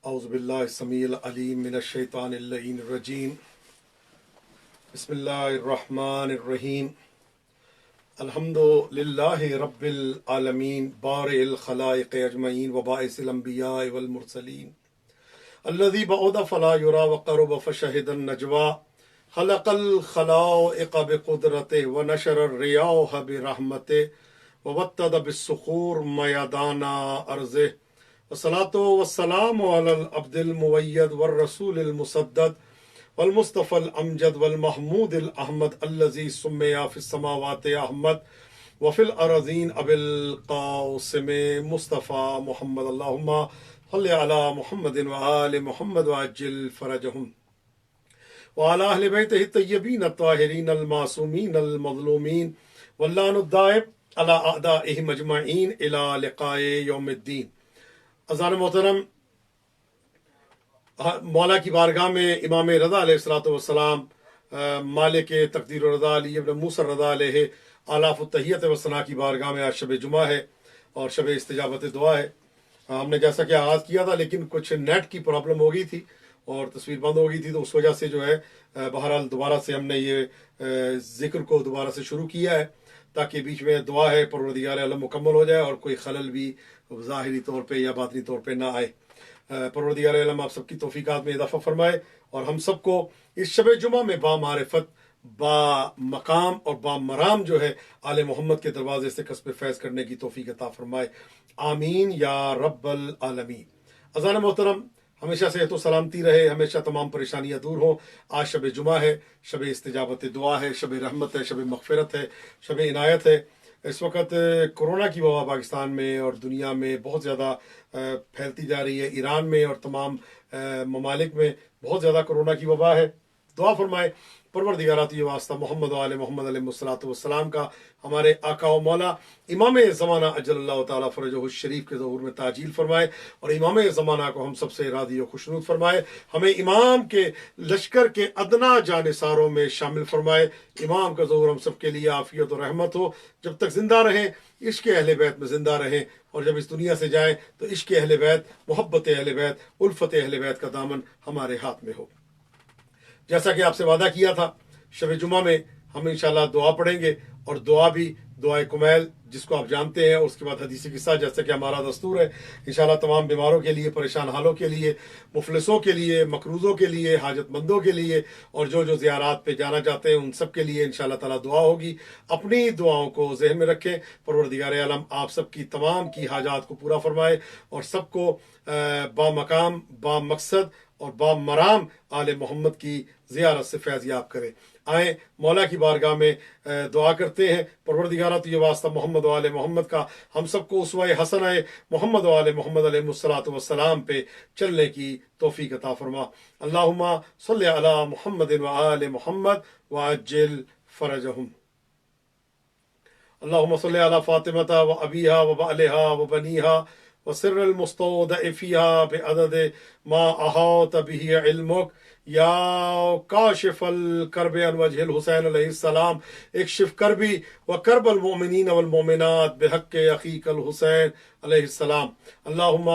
اعوذ باللہ السمیع العلیم من الشیطان اللعین الرجیم بسم اللہ الرحمن الرحیم الحمد للہ رب العالمین بارئ الخلائق اجمعین وباعث الانبیاء والمرسلین الذی بعد فلا یری وقرب فشہد النجوى خلق الخلائق بقدرته ونشر الریاح برحمته ووطد بالصخور میدان ارضه والصلاة والسلام على العبد المؤید والرسول المسدد والمصطفى الامجد والمحمود الاحمد الذي سمي في السماوات احمد وفي الارضين ابي القاسم مصطفى محمد اللهم صل على محمد وآل محمد وعجل فرجهم وعلى اهل بيته الطيبين الطاهرين المعصومين المظلومين واللعن الدائم على اعدائهم اجمعين الى لقاء يوم الدين۔ اذان محترم، مولا کی بارگاہ میں امام رضا علیہ الصلوۃ والسلام مالک تقدیر و رضا علی ابن موسیٰ رضا علیہ آلاف التحیت و ثنا کی بارگاہ میں آج شب جمعہ ہے اور شب استجابت دعا ہے۔ ہم نے جیسا کہ آغاز کیا تھا لیکن کچھ نیٹ کی پرابلم ہو گئی تھی اور تصویر بند ہو گئی تھی، تو اس وجہ سے جو ہے بہرحال دوبارہ سے ہم نے یہ ذکر کو دوبارہ سے شروع کیا ہے تاکہ بیچ میں دعا ہے پروردگار عالم مکمل ہو جائے اور کوئی خلل بھی ظاہری طور پہ یا باطنی طور پہ نہ آئے۔ پروردگار عالم آپ سب کی توفیقات میں اضافہ فرمائے اور ہم سب کو اس شب جمعہ میں با معرفت، با مقام اور با مرام جو ہے آل محمد کے دروازے سے کسب فیض کرنے کی توفیق عطا فرمائے، آمین یا رب العالمین۔ اذان محترم، ہمیشہ صحت و سلامتی رہے، ہمیشہ تمام پریشانیاں دور ہوں۔ آج شب جمعہ ہے، شب استجابت دعا ہے، شب رحمت ہے، شب مغفرت ہے، شب عنایت ہے۔ اس وقت کورونا کی وبا پاکستان میں اور دنیا میں بہت زیادہ پھیلتی جا رہی ہے، ایران میں اور تمام ممالک میں بہت زیادہ کورونا کی وبا ہے۔ دعا فرمائے پروردگارات یہ واسطہ محمد و آل محمد علیہ الصلوۃ والسلام کا، ہمارے آقا و مولا امام زمانہ اجل اللہ تعالیٰ فرجہ الشریف کے ظہور میں تعجیل فرمائے اور امام زمانہ کو ہم سب سے راضی و خوشنود فرمائے، ہمیں امام کے لشکر کے ادنا جانثاروں میں شامل فرمائے۔ امام کا ظہور ہم سب کے لیے عافیت و رحمت ہو، جب تک زندہ رہیں عشق اہل بیت میں زندہ رہیں، اور جب اس دنیا سے جائیں تو عشق اہل بیت، محبت اہل بیت، الفت اہل بیت کا دامن ہمارے ہاتھ میں ہو۔ جیسا کہ آپ سے وعدہ کیا تھا، شب جمعہ میں ہم انشاءاللہ دعا پڑھیں گے اور دعا بھی دعائے کمیل جس کو آپ جانتے ہیں، اور اس کے بعد حدیث قصہ جیسا کہ ہمارا دستور ہے۔ انشاءاللہ تمام بیماروں کے لیے، پریشان حالوں کے لیے، مفلسوں کے لیے، مقروضوں کے لیے، حاجت مندوں کے لیے اور جو زیارات پہ جانا چاہتے ہیں ان سب کے لیے انشاءاللہ تعالیٰ دعا ہوگی۔ اپنی دعاؤں کو ذہن میں رکھیں، پروردگار عالم آپ سب کی تمام کی حاجات کو پورا فرمائے اور سب کو با مقام، با مقصد اور با مرام آل محمد کی زیارت سے فیض یاب کرے۔ آئیں مولا کی بارگاہ میں دعا کرتے ہیں، پروردگارات یہ واسطہ محمد و آل محمد کا ہم سب کو اسوہ حسنہ محمد و آل محمد علیہ الصلوۃ والسلام پہ چلنے کی توفیق عطا فرما۔ اللہم صلی علی محمد و آل محمد وعجل فرجہم۔ اللہم صلی علی فاطمہ و ابیہا و بعلہا و بنیہا وسر المستودع فیہا بعدد ما احاط بہ علمک یا کاشف الکرب عن وجہ الحسین علیہ السلام اکشف کربی و کرب المؤمنین والمؤمنات بحق اخیک الحسین علیہ السلام۔ اللہم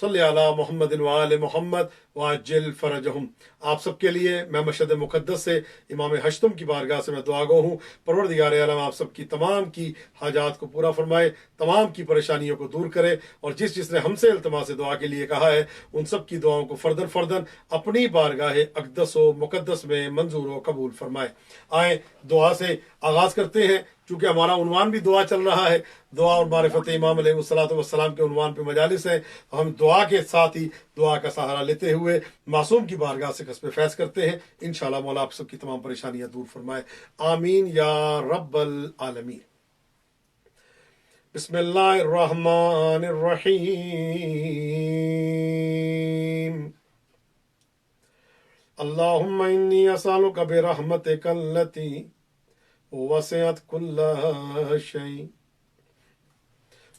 صلی علی محمد و آل محمد وعجل فرجہم۔ آپ سب کے لیے میں مشہد مقدس سے امام ہشتم کی بارگاہ سے میں دعا گو ہوں، پروردگار عالم آپ سب کی تمام کی حاجات کو پورا فرمائے، تمام کی پریشانیوں کو دور کرے، اور جس نے ہم سے التماس دعا کے لیے کہا ہے ان سب کی دعاؤں کو فردن فردن اپنی بارگاہ اقدس و مقدس میں منظور و قبول فرمائے۔ آئیں دعا سے آغاز کرتے ہیں، چونکہ ہمارا عنوان بھی دعا چل رہا ہے، دعا اور معرفت امام علیہ الصلوۃ والسلام کے عنوان پہ مجالس ہے، ہم دعا کے ساتھ ہی دعا کا سہارا لیتے ہوئے معصوم کی بارگاہ سے کسب فیض کرتے ہیں۔ انشاءاللہ مولا آپ سب کی تمام پریشانیاں دور فرمائے، آمین یا رب العالمین۔ بسم اللہ الرحمن الرحیم۔ اللہم انی اسألک برحمتک التی وسعت کل شیء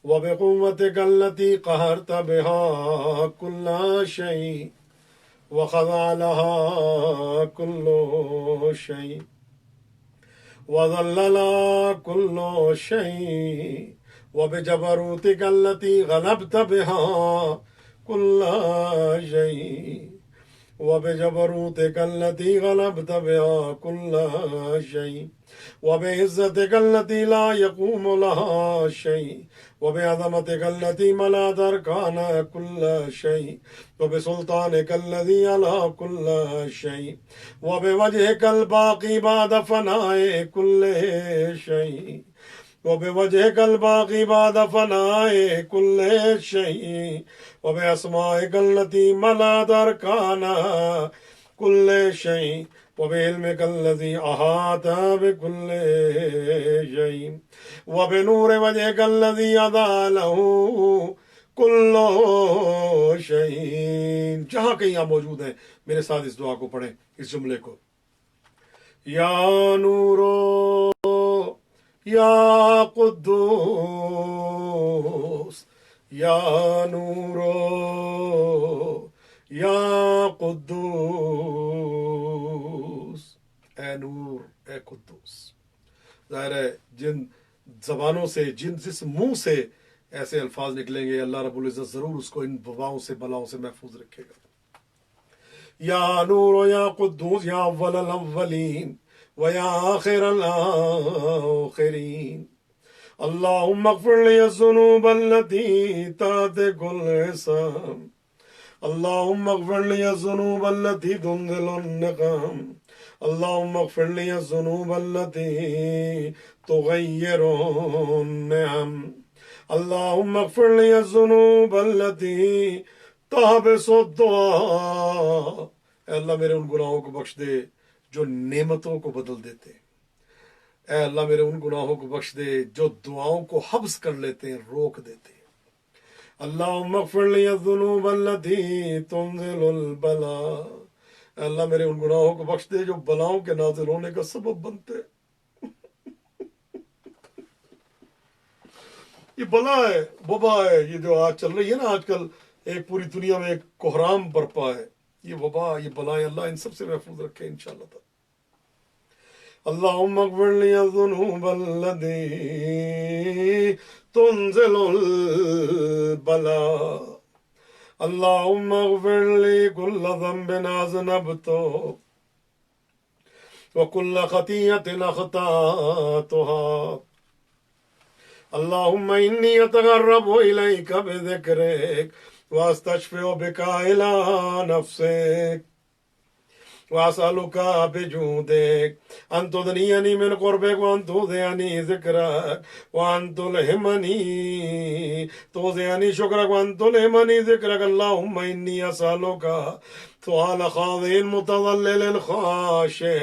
وبقوتک التی قہرت بها کل شیء وخضع لها کل شیء وذل لها کل شیء وبجبروتک التی غلبت بها كل شيء وبجبروتك التي غلبت بها كل شيء وبعزتك التي لا يقوم لها شيء وبعظمتك التي ملأت أركان كل شيء وبسلطانك الذي على كل شيء وبوجهك الباقي بعد فناء كل شيء وبوجهك الباقي بعد فناء كل شيء وبأسمائك التي ملأت أركان كل شيء وبعلمك الذي أحاط بكل شيء وبنور وجهك الذي أضاء له كل شيء. جہاں کہیں آپ موجود ہیں میرے ساتھ اس دعا کو پڑھیں، اس جملے کو. یا نورو یا قدوس یا نورو یا قدوس. اے نور اے قدوس. ظاہر ہے جن زبانوں سے جس منہ سے ایسے الفاظ نکلیں گے اللہ رب العزت ضرور اس کو ان وباؤں سے بلاؤں سے محفوظ رکھے گا. یا نور یا قدوس یا اول الاولین ویا آخر الآخرین اللہم اغفر لی الذنوب التي تعتق العصام اللہم اغفر لی الذنوب التي تنزل النقام اللہم اغفر لی الذنوب التي تغیر النعم اللہم اغفر لی الذنوب التي تحبس الدعاء. اے اللہ میرے ان گناہوں کو بخش دے جو نعمتوں کو بدل دیتے. اے اللہ میرے ان گناہوں کو بخش دے جو دعاؤں کو حبس کر لیتے ہیں، روک دیتے ہیں. اللہم اغفر لی الذنوب التي تنزل البلاء. اے اللہ میرے ان گناہوں کو بخش دے جو بلاؤں کے نازل ہونے کا سبب بنتے. یہ بلا ہے، وبا ہے، یہ جو آج چل رہی ہے نا، آج کل ایک پوری دنیا میں ایک کوہرام برپا ہے. یہ وبا، یہ بلائیں اللہ ان سب سے محفوظ رکھے انشاءاللہ تعالی. اللہم اغفر لی الذنوب التي تنزل البلاء اللہم اغفر لی کل ذنب اذنبته وکل خطیئۃ اخطأتها اللہم انی اتقرب الیک بذکرک واستشفع بک الی نفسک واسألک بجودک ان تدنینی من قربک وان توزعنی ذکرک وان توزعنی شکرک وان تلہمنی ذکرک اللہم انی اسألک سؤال خاضع متضلل خاشع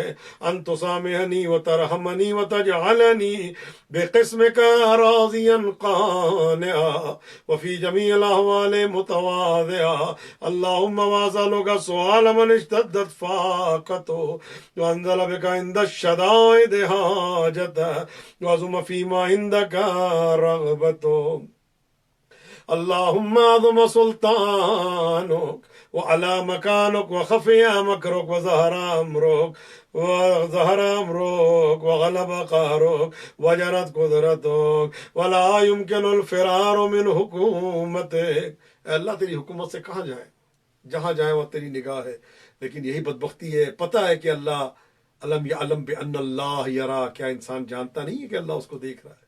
ان تسامحنی وترحمنی وتجعلنی بقسمک راضیا قانعا وفی جمیع الاحوال متواضعا اللہم واسألک سؤال من اشتدت فاقته وانزل بك عند الشدائد حاجته وعظم فيما عندك رغبته اللهم عظم سلطانك وعلى مكانك وخفي مكرك وظهر أمرك وغلب قهرك وجرت قدرتك ولا يمكن الفرار من حكومتك. اے اللہ تیری حکومت سے کہاں جائیں؟ جہاں جائیں وہ تیری نگاہ ہے. لیکن یہی بدبختی ہے، پتہ ہے کہ اللہ علم یعلم بان اللہ یرا، کیا انسان جانتا نہیں ہے کہ اللہ اس کو دیکھ رہا ہے؟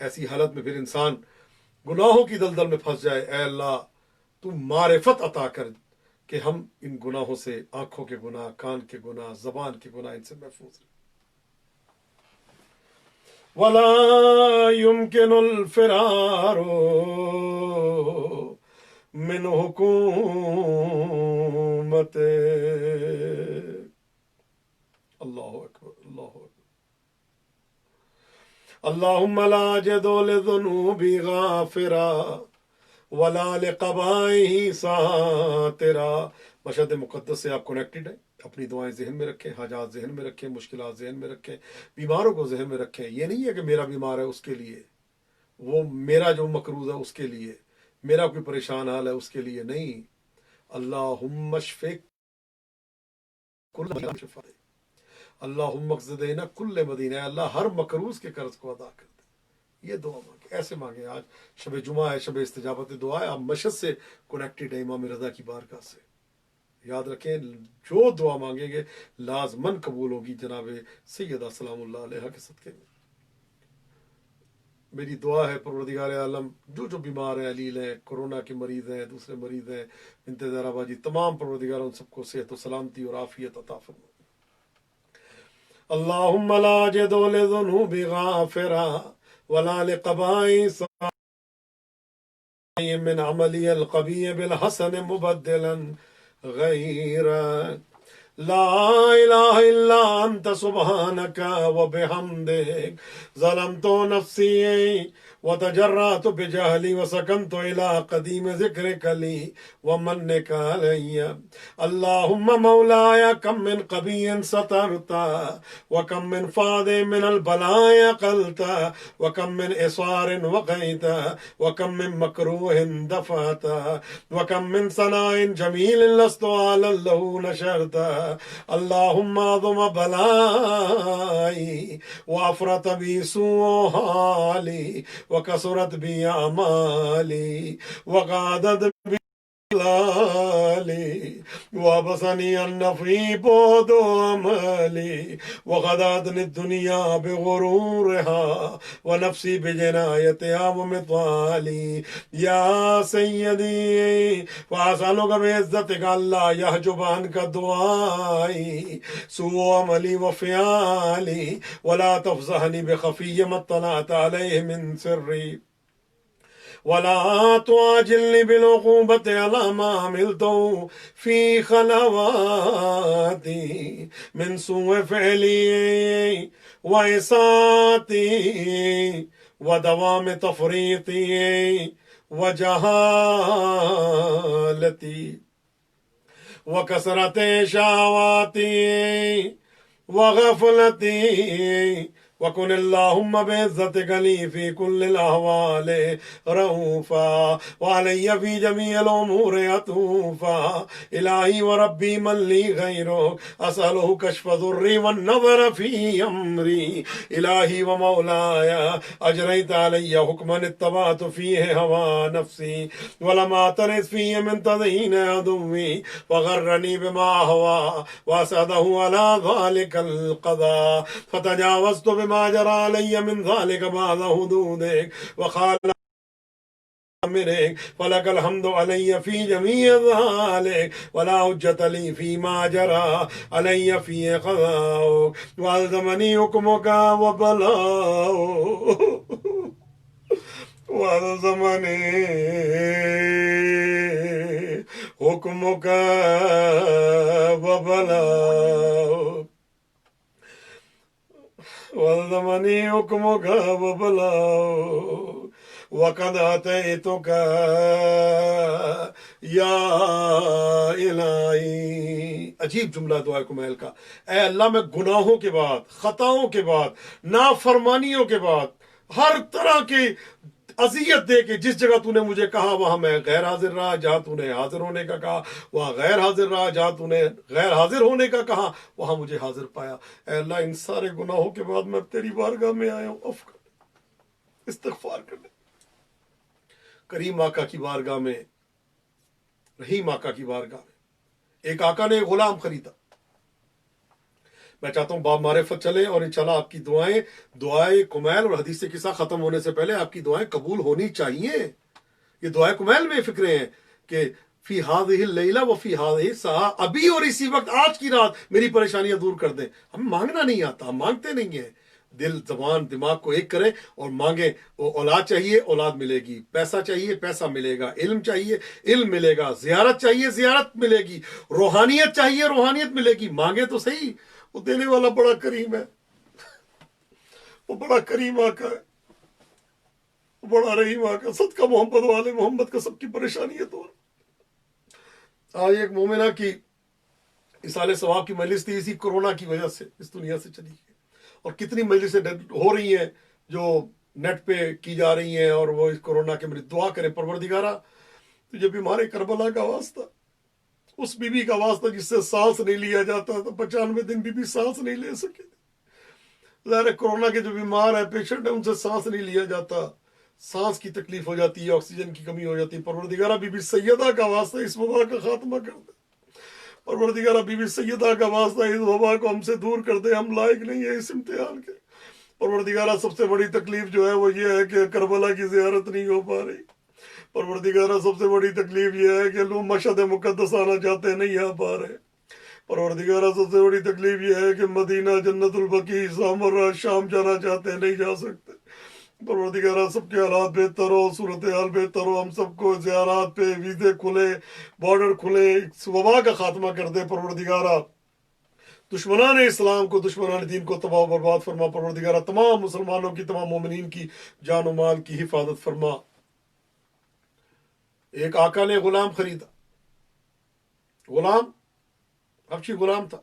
ایسی حالت میں پھر انسان گناہوں کی دلدل میں پھنس جائے. اے اللہ تو معرفت عطا کر کہ ہم ان گناہوں سے، آنکھوں کے گناہ، کان کے گناہ، زبان کے گناہ، ان سے محفوظ رہیں. ولا يمكن الفرار من حکومت. اللہ اکبر اللہ اکبر. اللہم لا اجد لذنوبی غافرا ولا لقبائہ ساترا. مشہد مقدس سے آپ کنیکٹڈ ہیں. اپنی دعائیں ذہن میں رکھیں، حاجات ذہن میں رکھیں، مشکلات ذہن میں رکھیں، بیماروں کو ذہن میں رکھیں. یہ نہیں ہے کہ میرا بیمار ہے اس کے لیے، وہ میرا جو مقروض ہے اس کے لیے، میرا کوئی پریشان حال ہے اس کے لیے نہیں. اللہم اشفک کل شفا دے. اللہم اقض دینا کل مدینہ. اللہ ہر مقروض کے قرض کو ادا کر دے. یہ دعا مانگے، ایسے مانگے. آج شب جمعہ ہے، شب استجابت دعا ہے، آپ مشہد سے کنیکٹڈ ہیں امام رضا کی بارگاہ سے. یاد رکھیں جو دعا مانگیں گے لازماً قبول ہوگی جناب سیدہ سلام اللہ علیہ کے صدقے میں. میری دعا ہے پروردگار عالم جو جو بیمار ہیں، علیل ہیں، کورونا کے مریض ہیں، دوسرے مریض ہیں، بنت زہرا باجی، تمام پروردگار ان سب کو صحت و سلامتی اور عافیت عطا فرما. اللہم لا جدو لذنوب غافرا ولا لقبائی من عملی القبیح بالحسن مبدلا غیرا. لا الہ الا انت سبحانک وبحمدک ظلمت نفسی وتجرأت بجہلی وسکنت الى قدیم ذکرک لی ومنک علی. اللہم مولایا کم من قبیح سترتا وکم من فاد من البلاء قلتا وکم من اصار وقیتا وکم من مکروہ دفعتا وکم من ثناء جمیل لست عالا له نشرتا. اللہم اعظم بلائی وافرط بی سوء حالی وکسرت بی اعمالی وقعدت بی ضلالي وابصني النفي بعد عملي وغداتني الدنيا بغرورها ونفسي بجنايتها ومطالي. يا سيدي وأسألك بعزتك ألا يحجب عنك دعائي سوء عملي وفعالي ولا تفضحني بخفي ما اطلعت عليه من سري ولا تعاجلني بالعقوبة على ما عملته في خلواتي من سوء فعلي وإساءتي ودوام تفريطي وجهالتي وكثرة شهواتي وغفلتي. وكن اللهم بعزتك لي في كل الأحوال رؤوفا وعلي في جميع الأمور عطوفا. إلهي وربي من لي غيرك أسأله كشف ضري والنظر في أمري. إلهي ومولاي أجريت علي حكما اتبعت فيه هوى نفسي ولم أعترض فيه من تدين عدوي وغرني بما هوى وأسعده على ذلك القضاء فتجاوزت بما جرى علي من ذلك بعد حدودك وقال فلك الحمد علي في جميع ذلك ولا حجة لي فيما جرى علي في قضاءك وألزمني حكمك وبلاؤك وألزمني حكمك وبلاؤك وَالْزَمَنِي حُكْمُكَ وَبَلَاؤُكَ وَقَدْ أَتَيْتُكَ یا الہی. عجیب جملہ دعا کمیل کا. اے اللہ میں گناہوں کے بعد، خطاؤں کے بعد، نافرمانیوں کے بعد، ہر طرح کی اذیت دے کے جس جگہ تو نے مجھے کہا وہاں میں غیر حاضر رہا، جہاں تو نے حاضر ہونے کا کہا وہاں غیر حاضر رہا، جہاں تو نے غیر حاضر ہونے کا کہا وہاں مجھے حاضر پایا. اے اللہ ان سارے گناہوں کے بعد میں تیری بارگاہ میں آیا ہوں، عفو کر، استغفار کر لے. کریم آقا کی بارگاہ میں، رحیم آقا کی بارگاہ میں ایک آقا نے غلام خریدا. میں چاہتا ہوں باب معرفت چلے اور انشاءاللہ آپ کی دعائیں کمیل اور حدیث قصہ ختم ہونے سے پہلے آپ کی دعائیں قبول ہونی چاہیے. یہ دعائیں کمیل میں فکرے ہیں کہ فی هذه اللیلہ و فی هذه الساعہ، ابھی اور اسی وقت، آج کی رات میری پریشانیاں دور کر دیں. ہمیں مانگنا نہیں آتا، ہم مانگتے نہیں ہیں. دل زبان دماغ کو ایک کریں اور مانگیں. اولاد چاہیے اولاد ملے گی، پیسہ چاہیے پیسہ ملے گا، علم چاہیے علم ملے گا، زیارت چاہیے زیارت ملے گی، روحانیت چاہیے روحانیت ملے گی. مانگے تو صحیح. وہ دینے والا بڑا کریم ہے، وہ بڑا کریم آقا ہے، وہ بڑا رحیم آقا. صدقہ محمد والے محمد کا سب کی پریشانی ہے. تو آج ایک مومنہ کی اصال ثواب کی مجلس تھی، اسی کورونا کی وجہ سے اس دنیا سے چلی گئی. اور کتنی مجلسیں ہو رہی ہیں جو نیٹ پہ کی جا رہی ہیں، اور وہ اس کورونا کے مریض دعا کریں پروردگارہ تجھے بیمارے کربلا کا واسطہ، اس بی بی کا واسطہ جس سے سانس نہیں لیا جاتا تھا، 95 دن بی بی سانس نہیں لے سکے. ظاہر ہے کورونا کے جو بیمار ہے پیشنٹ ہے ان سے سانس نہیں لیا جاتا، سانس کی تکلیف ہو جاتی ہے، آکسیجن کی کمی ہو جاتی ہے۔ پروردگارہ بی بی سیدہ کا واسطہ اس وبا کا خاتمہ کر دے، پروردگارہ بی بی سیدہ کا واسطہ اس وبا کو ہم سے دور کر دے، ہم لائق نہیں ہے اس امتحان کے۔ پروردگارہ سب سے بڑی تکلیف جو ہے وہ یہ ہے کہ کربلا کی زیارت نہیں ہو پا رہی۔ پروردگارہ سب سے بڑی تکلیف یہ ہے کہ لوگ مشہد مقدس آنا چاہتے نہیں آ پا رہے۔ پروردگارہ سب سے بڑی تکلیف یہ ہے کہ مدینہ، جنت البقیع، سامرہ، شام جانا چاہتے ہیں نہیں جا سکتے۔ پروردگارہ سب کے حالات بہتر ہو، صورتحال بہتر ہو، ہم سب کو زیارات پہ ویزے کھلے، بارڈر کھلے، اس وبا کا خاتمہ کر دے۔ پروردگارہ دشمنان اسلام کو، دشمنان دین کو تباہ و برباد فرما۔ پروردگارہ تمام مسلمانوں کی، تمام مومنین کی جان و مال کی حفاظت فرما۔ ایک آقا نے غلام خریدا، غلام حبشی غلام تھا۔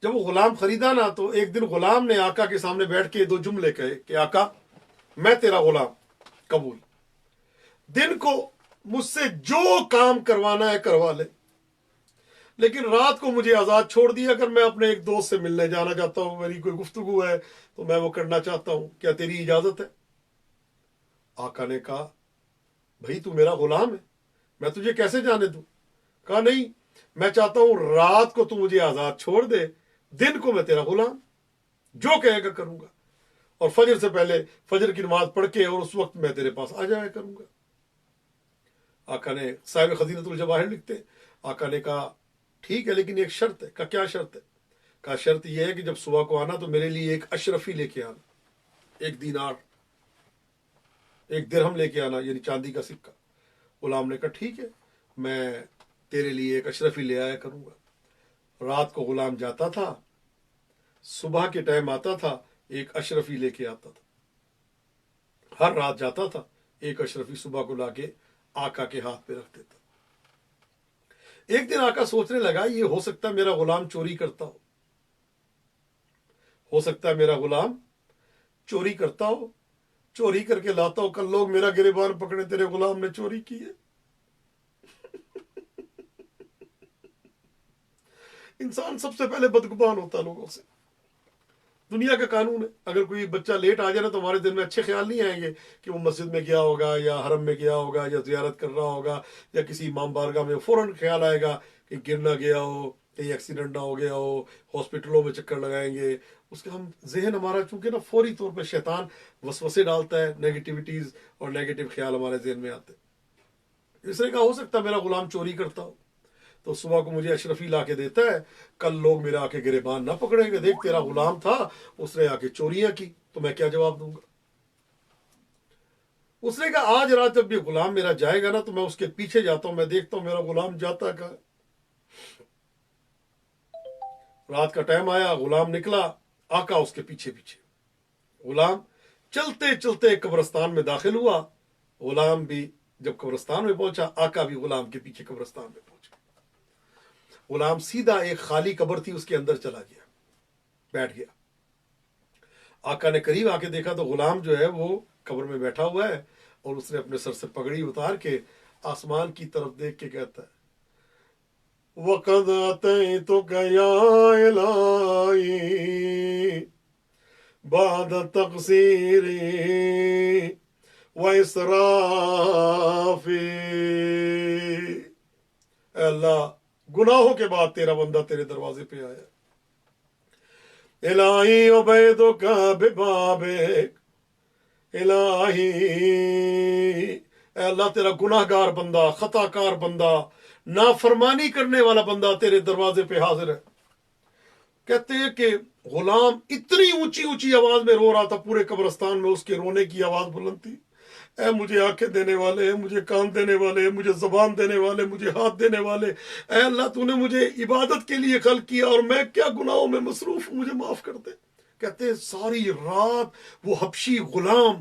جب وہ غلام خریدا نا تو ایک دن غلام نے آقا کے سامنے بیٹھ کے 2 جملے کہے کہ آقا میں تیرا غلام، قبول، دن کو مجھ سے جو کام کروانا ہے کروا لے، لیکن رات کو مجھے آزاد چھوڑ دیا۔ اگر میں اپنے ایک دوست سے ملنے جانا چاہتا ہوں، میری کوئی گفتگو ہے تو میں وہ کرنا چاہتا ہوں، کیا تیری اجازت ہے؟ آقا نے کہا بھائی تو میرا غلام ہے، میں تجھے کیسے جانے دوں؟ کہا نہیں، میں چاہتا ہوں رات کو تو مجھے آزاد چھوڑ دے، دن کو میں تیرا غلام، جو کہے گا کروں گا، اور فجر سے پہلے فجر کی نماز پڑھ کے اور اس وقت میں تیرے پاس آ جایا کروں گا۔ آقا نے، صاحب خزینۃ الجواہر لکھتے، آقا نے کہا ٹھیک ہے لیکن ایک شرط ہے۔ کہا کیا شرط ہے؟ کہا شرط یہ ہے کہ جب صبح کو آنا تو میرے لیے ایک اشرفی لے کے آنا، 1 دینار، 1 درہم لے کے آنا، یعنی چاندی کا سکہ۔ غلام نے کہا ٹھیک ہے، میں تیرے لیے ایک اشرفی لے آیا کروں گا۔ رات کو غلام جاتا تھا، صبح کے ٹائم آتا تھا، ایک اشرفی لے کے آتا تھا۔ ہر رات جاتا تھا، ایک اشرفی صبح کو لا کے آقا کے ہاتھ پہ رکھ دیتا۔ ایک دن آقا سوچنے لگا یہ ہو سکتا ہے میرا غلام چوری کرتا ہو سکتا ہے میرا غلام چوری کرتا ہو، چوری کر کے لاتا ہو، کل لوگ میرا گریبان پکڑے تیرے غلام نے چوری کی ہے۔ انسان سب سے پہلے بدگمان ہوتا ہے لوگوں سے، دنیا کا قانون ہے۔ اگر کوئی بچہ لیٹ آ جائے نا تو ہمارے دل میں اچھے خیال نہیں آئیں گے کہ وہ مسجد میں گیا ہوگا یا حرم میں گیا ہوگا یا زیارت کر رہا ہوگا یا کسی امام بارگاہ میں، فوراً خیال آئے گا کہ گر نہ گیا ہو، کہیں ایکسیڈنٹ نہ ہو گیا ہو، ہاسپٹلوں میں چکر لگائیں گے۔ اس کا ذہن ہمارا چونکہ نا فوری طور پہ شیطان وسوسے ڈالتا ہے، نیگیٹیوٹیز اور نیگیٹو خیال ہمارے ذہن میں آتے ہیں۔ اس نے کہا ہو سکتا ہے میرا غلام چوری کرتا ہو، تو صبح کو مجھے اشرفی لا کے دیتا ہے، کل لوگ میرا آ کے گریبان نہ پکڑیں گے، دیکھ تیرا غلام تھا اس نے آ کے چوریاں کی، تو میں کیا جواب دوں گا؟ اس نے کہا آج رات جب یہ غلام میرا جائے گا نا تو میں اس کے پیچھے جاتا ہوں، میں دیکھتا ہوں میرا غلام جاتا کہاں۔ رات کا ٹائم آیا، غلام نکلا، آقا اس کے پیچھے پیچھے۔ غلام چلتے چلتے قبرستان میں داخل ہوا، غلام بھی جب قبرستان میں پہنچا، آقا بھی غلام کے پیچھے قبرستان میں پہنچا۔ غلام سیدھا ایک خالی قبر تھی اس کے اندر چلا گیا، بیٹھ گیا۔ آقا نے قریب آ کے دیکھا تو غلام جو ہے وہ قبر میں بیٹھا ہوا ہے، اور اس نے اپنے سر سے پگڑی اتار کے آسمان کی طرف دیکھ کے کہتا ہے وَقَدْ أَتَيْتُكَ يَا إِلَٰهِي بَعْدَ تَقْصِيرِي وَإِسْرَافِي۔ اے اللہ، گناہوں کے بعد تیرا بندہ تیرے دروازے پہ آیا۔ الہی عبیدک ببابک، الہی اے اللہ تیرا گناہ گار بندہ، خطا کار بندہ، نافرمانی کرنے والا بندہ تیرے دروازے پہ حاضر ہے۔ کہتے ہیں کہ غلام اتنی اونچی اونچی آواز میں رو رہا تھا، پورے قبرستان میں اس کے رونے کی آواز بلند تھی۔ اے مجھے آنکھیں دینے والے، اے مجھے کان دینے والے، اے مجھے زبان دینے والے، مجھے ہاتھ دینے والے، اے اللہ تو نے مجھے عبادت کے لیے خلق کیا اور میں کیا گناہوں میں مصروف ہوں، مجھے معاف کر دے۔ کہتے ہیں ساری رات وہ حبشی غلام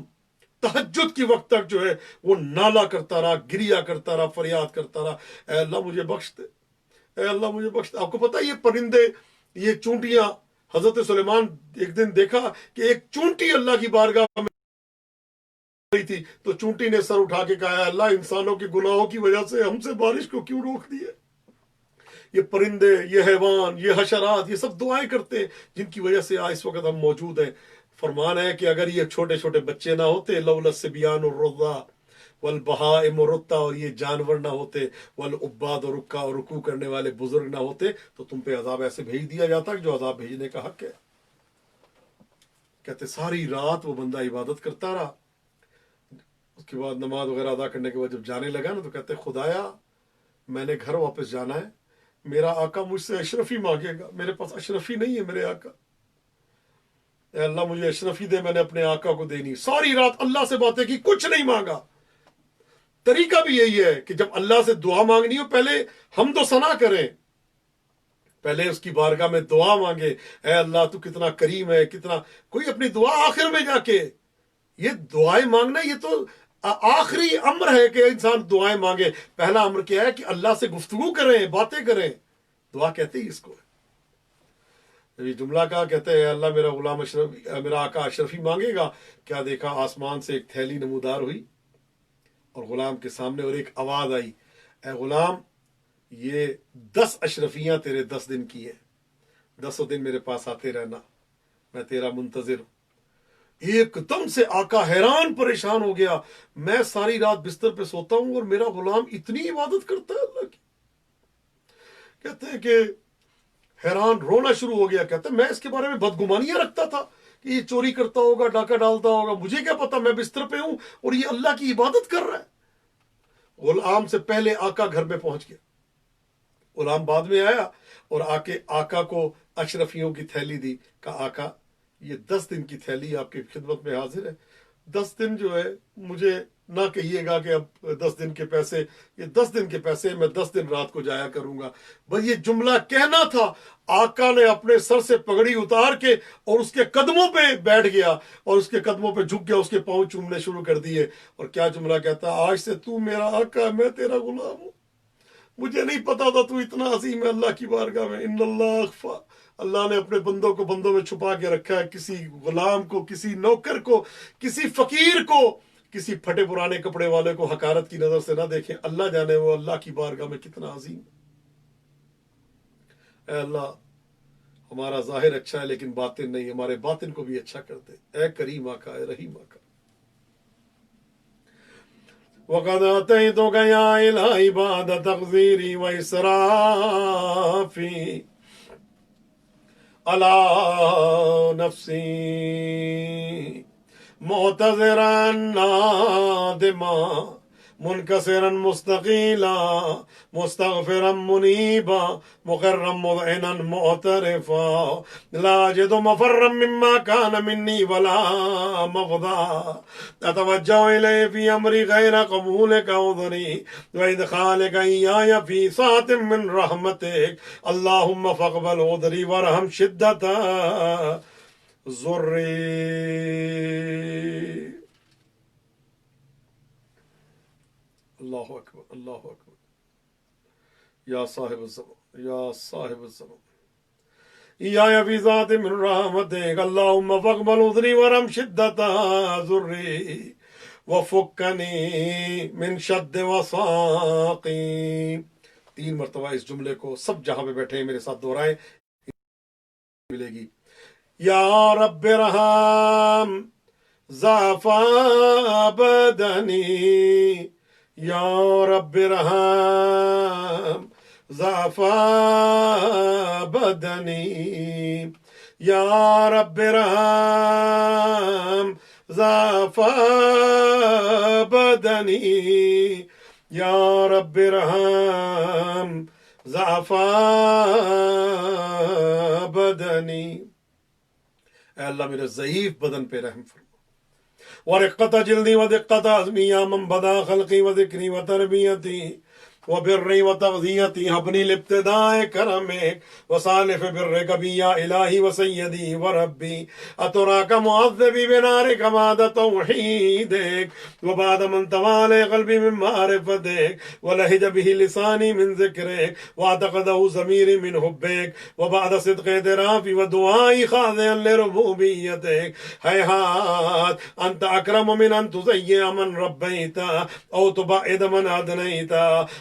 تہجد کی وقت تک جو ہے وہ نالا کرتا رہا، گریا کرتا رہا، فریاد کرتا رہا، اے اللہ مجھے بخش دے، اے اللہ مجھے بخش دے۔ آپ کو پتہ ہے یہ پرندے، یہ چونٹیاں، حضرت سلیمان ایک دن دیکھا کہ ایک چونٹی اللہ کی بارگاہ میں رہی تھی، تو چونٹی نے سر اٹھا کے کہا اللہ انسانوں کے گناہوں کی وجہ سے ہم سے بارش کو کیوں روک دی ہے؟ یہ پرندے، یہ حیوان، یہ حشرات، یہ سب دعائیں کرتے ہیں جن کی وجہ سے آج اس وقت ہم موجود ہیں۔ فرمان ہے کہ اگر یہ چھوٹے چھوٹے بچے نہ ہوتے، لولا الصبیان الرضع والبہائم الرتع، اور یہ جانور نہ ہوتے، والعباد اور رکع اور رکوع کرنے والے بزرگ نہ ہوتے، تو تم پہ عذاب ایسے بھیج دیا جاتا جو عذاب بھیجنے کا حق ہے۔ کہتے ساری رات وہ بندہ عبادت کرتا رہا، اس کے بعد نماز وغیرہ ادا کرنے کے بعد جب جانے لگا نا تو کہتے خدایا میں نے گھر واپس جانا ہے، میرا آقا مجھ سے اشرفی مانگے گا، میرے پاس اشرفی نہیں ہے میرے آقا، اے اللہ مجھے اشرفی دے، میں نے اپنے آقا کو دینی۔ ساری رات اللہ سے باتیں کی، کچھ نہیں مانگا۔ طریقہ بھی یہی ہے کہ جب اللہ سے دعا مانگنی ہو پہلے حمد و ثنا کریں، پہلے اس کی بارگاہ میں دعا مانگے، اے اللہ تو کتنا کریم ہے، کتنا، کوئی اپنی دعا آخر میں جا کے، یہ دعائیں مانگنا یہ تو آخری امر ہے کہ انسان دعائیں مانگے۔ پہلا امر کیا ہے کہ اللہ سے گفتگو کریں، باتیں کریں، دعا کہتے ہی اس کو ہے۔ یہ جملہ کہا، کہتے ہیں اللہ میرا غلام اشرفی، میرا آقا اشرفی مانگے گا، کیا دیکھا آسمان سے ایک تھیلی نمودار ہوئی اور غلام کے سامنے، اور ایک آواز آئی، اے غلام یہ 10 اشرفیاں تیرے 10 دن کی ہیں، 10 دن میرے پاس آتے رہنا، میں تیرا منتظر ہوں۔ ایک دم سے آقا حیران پریشان ہو گیا، میں ساری رات بستر پہ سوتا ہوں اور میرا غلام اتنی عبادت کرتا ہے اللہ کی۔ کہتے ہیں کہ حیران رونا شروع ہو گیا، کہتے ہیں میں اس کے بارے میں بدگمانیاں رکھتا تھا کہ یہ چوری کرتا ہوگا، ڈاکہ ڈالتا ہوگا، مجھے کیا پتا، میں بستر پہ ہوں اور یہ اللہ کی عبادت کر رہا ہے۔ غلام سے پہلے آقا گھر میں پہنچ گیا، غلام بعد میں آیا اور آقا کو اشرفیوں کی تھیلی دی، کہا آقا یہ 10 دن کی تھیلی آپ کی خدمت میں حاضر ہے۔ 10 دن جو ہے مجھے نہ کہیے گا کہ اب 10 دن کے پیسے، یہ 10 دن کے پیسے میں 10 دن رات کو جایا کروں گا۔ بس یہ جملہ کہنا تھا، آقا نے اپنے سر سے پگڑی اتار کے اور اس کے قدموں پہ بیٹھ گیا اور اس کے قدموں پہ جھک گیا، اس کے پاؤں چومنے شروع کر دیے، اور کیا جملہ کہتا، آج سے تو میرا آقا، میں تیرا غلام ہوں، مجھے نہیں پتا تھا تو اتنا عظیم ہے اللہ کی بارگاہ میں۔ ان اللہ اخفا، اللہ نے اپنے بندوں کو بندوں میں چھپا کے رکھا ہے، کسی غلام کو، کسی نوکر کو، کسی فقیر کو، کسی پھٹے پرانے کپڑے والے کو حقارت کی نظر سے نہ دیکھیں، اللہ جانے وہ اللہ کی بارگاہ میں کتنا عظیم ہے۔ اے اللہ ہمارا ظاہر اچھا ہے لیکن باطن نہیں، ہمارے باطن کو بھی اچھا کر دے، اے کریم آقا، اے رحیم آقا۔ وَقَدْ أَتَيْتُكَ يَا إِلَٰهِ بَعْدَ تَقْصِيرِي وَإِسْرَافِي عَلَىٰ نَفْسِي مُعْتَذِرًا نَادِمًا منكسرا مستقيلا مستغفرا منيبا مقرا مذعنا معترفا لا أجد مفرا مما كان مني ولا مفضا أتوجه إليه في أمري غير قبولك عذري وإدخالك إياي في ساعة من رحمتك اللهم فاقبل عذري وارحم شدة ضري۔ اللہ اکبر، اللہ اکبر، یا صاحب الزمان، یا صاحب الزمان، یا فی ذات من رحمتک اللہم فاقبل عذری ورحم شدت ضری وفکنی من شد وساقی۔ 3 مرتبہ اس جملے کو سب جہاں پہ بیٹھے ہیں میرے ساتھ دہرائیں، ملے گی۔ یا رب رحم ضعف بدنی، یا رب رحم ضعف بدنی، یا رب رحم ضعف بدنی، یا رب رحم ضعف بدنی۔ اے اللہ میرے ضعیف بدن پہ رحم فرما، ورقت جلدی ودقت عظمی یا من بدا خلقی وذکری وتربیتی وبری وتغذیتی حبنی لابتداء کرمک وصالف برک بی یا الہی وسیدی وربی اتراک معذبی بنارک بعد توحیدک وبعد من توالى قلبی من معرفتک ولہج به لسانی من ذکرک واعتقده ضمیری من حبک وبعد صدق اعترافی ودعائی خاضعا لربوبیتک ہیہات انت اکرم من ان تضیع من ربیت او تبعد من ادنیت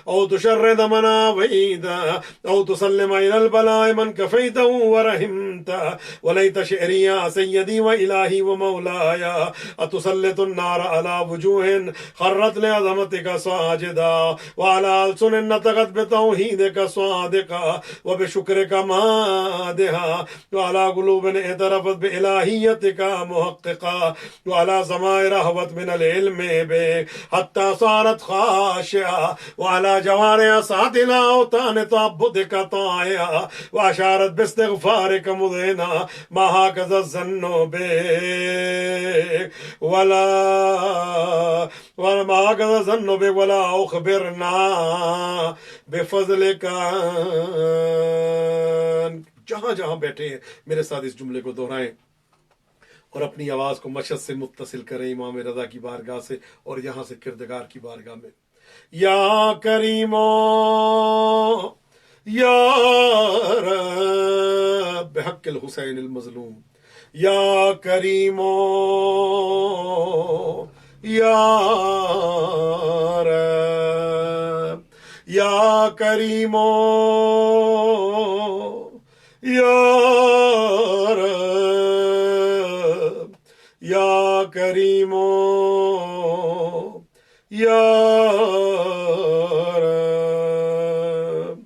أو تشرد منا بعيدا أو تسلم إلى البلاء من كفيته ورحمته وليت شعري يا سيدي وإلهي ومولاي أتسلط النار على وجوه خرت لعظمتك ساجدا وعلى ألسن نطقت بتوحيدك صادقا وبشكرك مادها وعلى قلوب اعترفت بإلهيتك محققا وعلى ضمائر رهبت من العلم بك حتى صارت خاشعة وعلى جوارح ساطلة أوطان تعبدك طائعة وأشارت باستغفارك مذهنا ما هكذا الظن بك ولا ما هكذا الظن بك ولا أخبرنا بفضلك. جہاں جہاں بیٹھے ہیں میرے ساتھ اس جملے کو دہرائیں اور اپنی آواز کو مشہد سے متصل کریں امام رضا کی بارگاہ سے اور یہاں سے کردگار کی بارگاہ میں. یا کریمو یا رب بحق الحسین المظلوم یا کریمو یا رب یا کریمو یا رب یا کریمو یا رب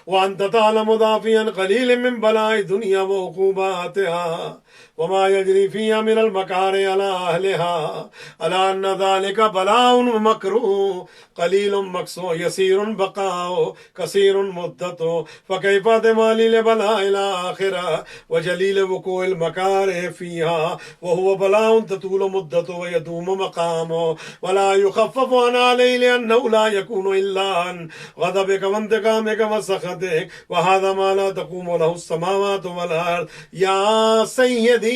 وانت تعلم دافعا قلیل من بلاء الدنیا وعقوباتها وما يجري فيها من المكاره على أهلها ألا أن ذلك بلاء مكروه قليل مكسو يسير بقاء كثير مدته فكيف تمالي لبلاء الآخرة وجليل وقوع المكاره فيها وهو بلاء تطول مدته ويدوم مقامه ولا يخفف عن عليه لأنه لا يكون إلا عن غضبك وانتقامك وسخطك وهذا ما لا تقوم له السماوات والأرض يا سيدي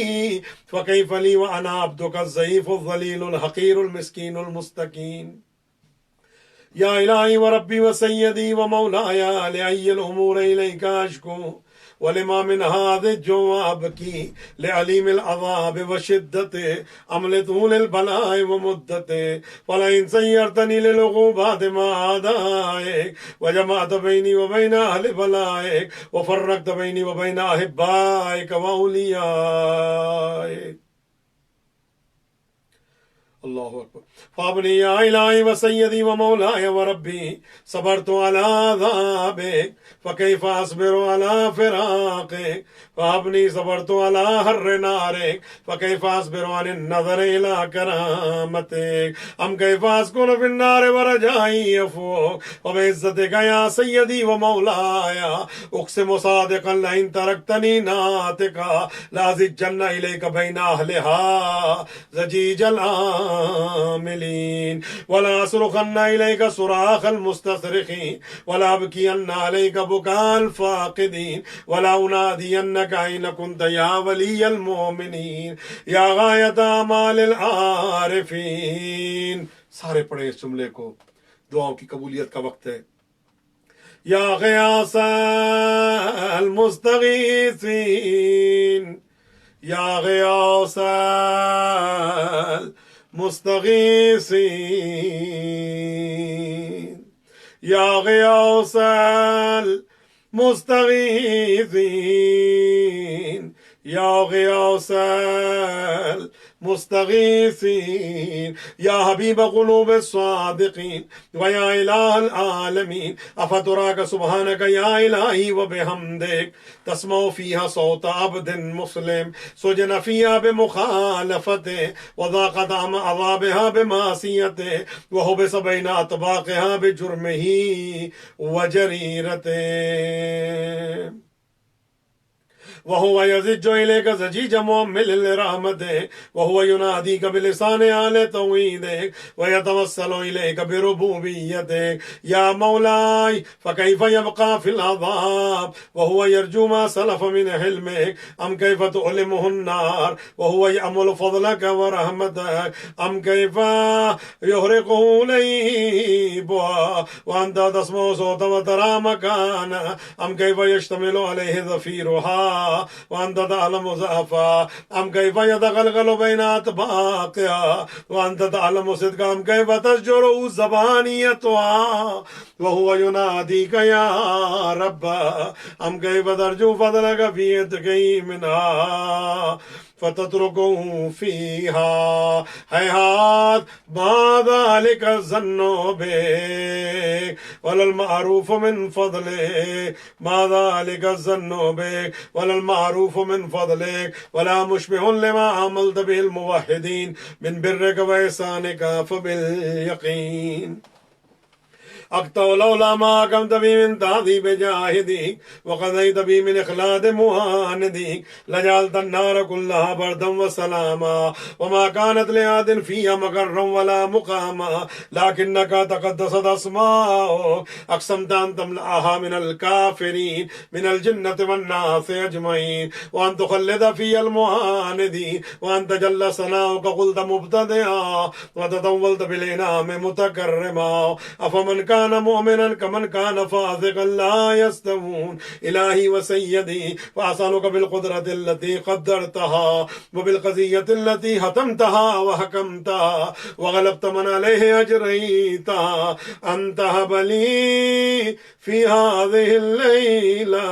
فكيف لي وأنا عبدك الضعيف الذليل الحقير المسكين المستكين. يا إلهي وربي وسيدي ومولاي لأي الأمور إليك أشكو ولما من هذا الجواب کی لعلیم العذاب وشدته عمل طول البلاء ومدته فلئن سيرتني للعقوبات ما أعدائك وجمعت بيني وبين أهل بلائك وفرقت بيني وبين أحبائك وأوليائك. اللہ اکبر. فابنی یا الہی و سیدی و مولاي وربی صبرت على عذابك فكيف اصبر على فراقك فابنی صبرت على حر نارك فكيف اصبر عن النظر الى كرامتك ام كيف اسكن في النار ورجائي يفوق وبعزتك يا سيدي ومولاي اقسم صادقا لئن تركتني ناطقا لازجن اليك بين اهلها زجيج العاملين ولا أصرخن إليك صراخ المستصرخين ولا أبكين عليك بكاء الفاقدين ولا أنادينك أين كنت يا ولي المؤمنين يا غاية آمال العارفين. سارے پڑھیں اس جملے کو، دعاؤں کی قبولیت کا وقت ہے. یا غیاث المستغیثین یا غیاث المستغیثین یا غیاث المستغیثین یا غیاث المستغیثین یا حبیب قلوب الصادقین ویا الہ العالمین افتراک سبحانک یا الہی وبحمدک تسمع فیہا صوت عبد مسلم سجن فیہا بمخالفت وضاقت عذابها بمعصیت وحبس بین اطباقها بجرمہ وجریرت وهو يزج إليك زجيج مؤمل لرحمتك وهو يناديك بلسان آل توحيدك ويتوسل إليك بربوبيتك يا مولاي فكيف يبقى في العذاب وهو يرجو ما سلف من حلمك أم كيف تؤلمه النار وهو يأمل فضلك ورحمتك أم كيف يهرقه ليبا وأنت تسمع صوت وترى مكانا أم كيف يشتمل عليه ظفيرها وأنت تعلم ضعفا أم كيف يتغلغل بين أطباقها وأنت تعلم صدقا أم كيف تشجر زبانيتها وهو يناديك يا رب أم كيف ترجو فضلك في يدك منها فتتركه فيها هيهات ما ذلك الظن بك ولا المعروف من فضلك ما ذلك الظن بك ولا المعروف من فضلك ولا مشبه لما عملت به الموحدين من برك وإحسانك فباليقين أقطع لولا ما كنت بي من تعذيب جاهدي وقضيت بي من إخلاد مهاندي لجعلت النار كلها بردا وسلاما وما كانت لعاد فيها مقرا ولا مقاما لكنك تقدست أسماؤك أقسمت أن تملأها من الكافرين من الجنة والناس أجمعين وأن تخلد في المهاندين وأن تجل ثناؤك قلت مبتدئا وتطولت بالإنعام متكرما أفمن كان مؤمنا كمن كان فاسقا لا يستوون إلهي وسيدي فأسألك بالقدرة التي قدرتها وبالقضية التي حتمتها وحكمتها وغلبت من عليه أجريتها أن تهب لي في هذه الليلة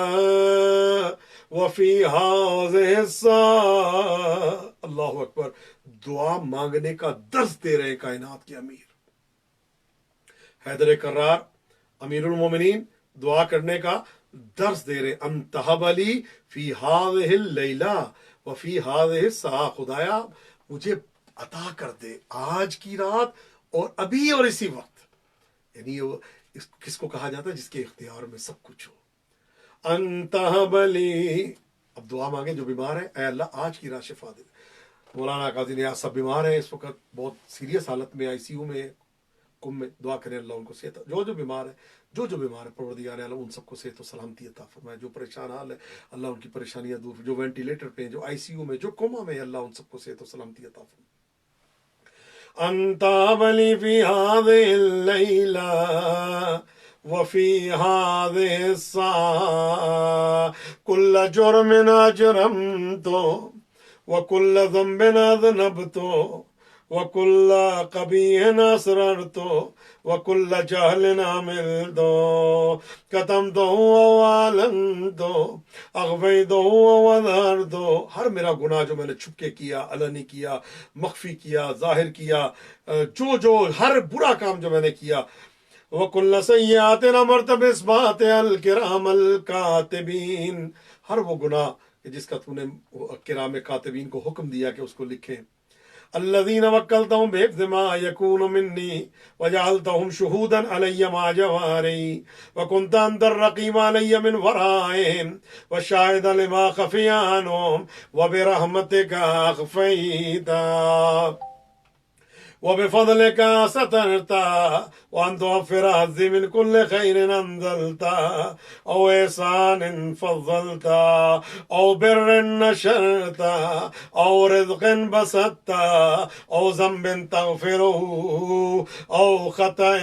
وفي هذه الساعة اللہ اکبر. دعا مانگنے کا درس دے رہے کائنات کے امیر حیدر کرار امیر المومنین دعا کرنے کا درس دے رہے انتہب علی فی ہذہ اللیلہ وفی ہذہ الساعہ خدایا مجھے عطا کر دے آج کی رات اور ابھی اور اسی وقت. یعنی وہ کس کو کہا جاتا ہے جس کے اختیار میں سب کچھ ہو. انتہب علی اب دعا مانگے جو بیمار ہے اے اللہ آج کی رات شفا دے. مولانا قاضی نیاز سب بیمار ہیں اس وقت بہت سیریس حالت میں آئی سی یو میں کم میں دعا کریں اللہ ان کو صحت جو بیمار ہے جو بیمار ہے پروردگار عالم ان سب کو صحت و سلامتی عطا فرمائے. جو پریشان حال ہے اللہ ان کی پریشانیاں دور جو وینٹیلیٹر پہ ہیں جو آئی سی یو میں جو کوما میں اللہ ان سب کو صحت و سلامتی عطا فرمائے. انت ولی فی هذه الليلة وفي هذه الساعة كل جرم أجرمته وكل ذنب أذنبته وكل قبيح أسررته وكل جهل عملته كتمته وأعلنته أخفيته وأظهرته. ہر میرا گناہ جو میں نے چھپ کے کیا علنی کیا مخفی کیا ظاہر کیا جو ہر برا کام جو میں نے کیا وَكُلَّ سَيِّئَاتٍ أَمَرْتَ بِإِثْبَاتِهَا الْكِرَامَ الْكَاتِبِينَ ہر وہ گناہ جس کا تو نے کرام کاتبین کو حکم دیا کہ اس کو لکھیں. الذين وكلتهم بحفظ ما يكون مني وجعلتهم شهودا علي مع جواري وكنت أنت الرقيب علي من ورائهم والشاهد لما خفي عنهم وبرحمتك أخفيتا وبفضلك سترتا وأن توفر عزي من كل خير أنزلتا أو إحسان فضلتا أو بر نشرتا أو رزق بسطتا أو ذنب تغفره أو خطأ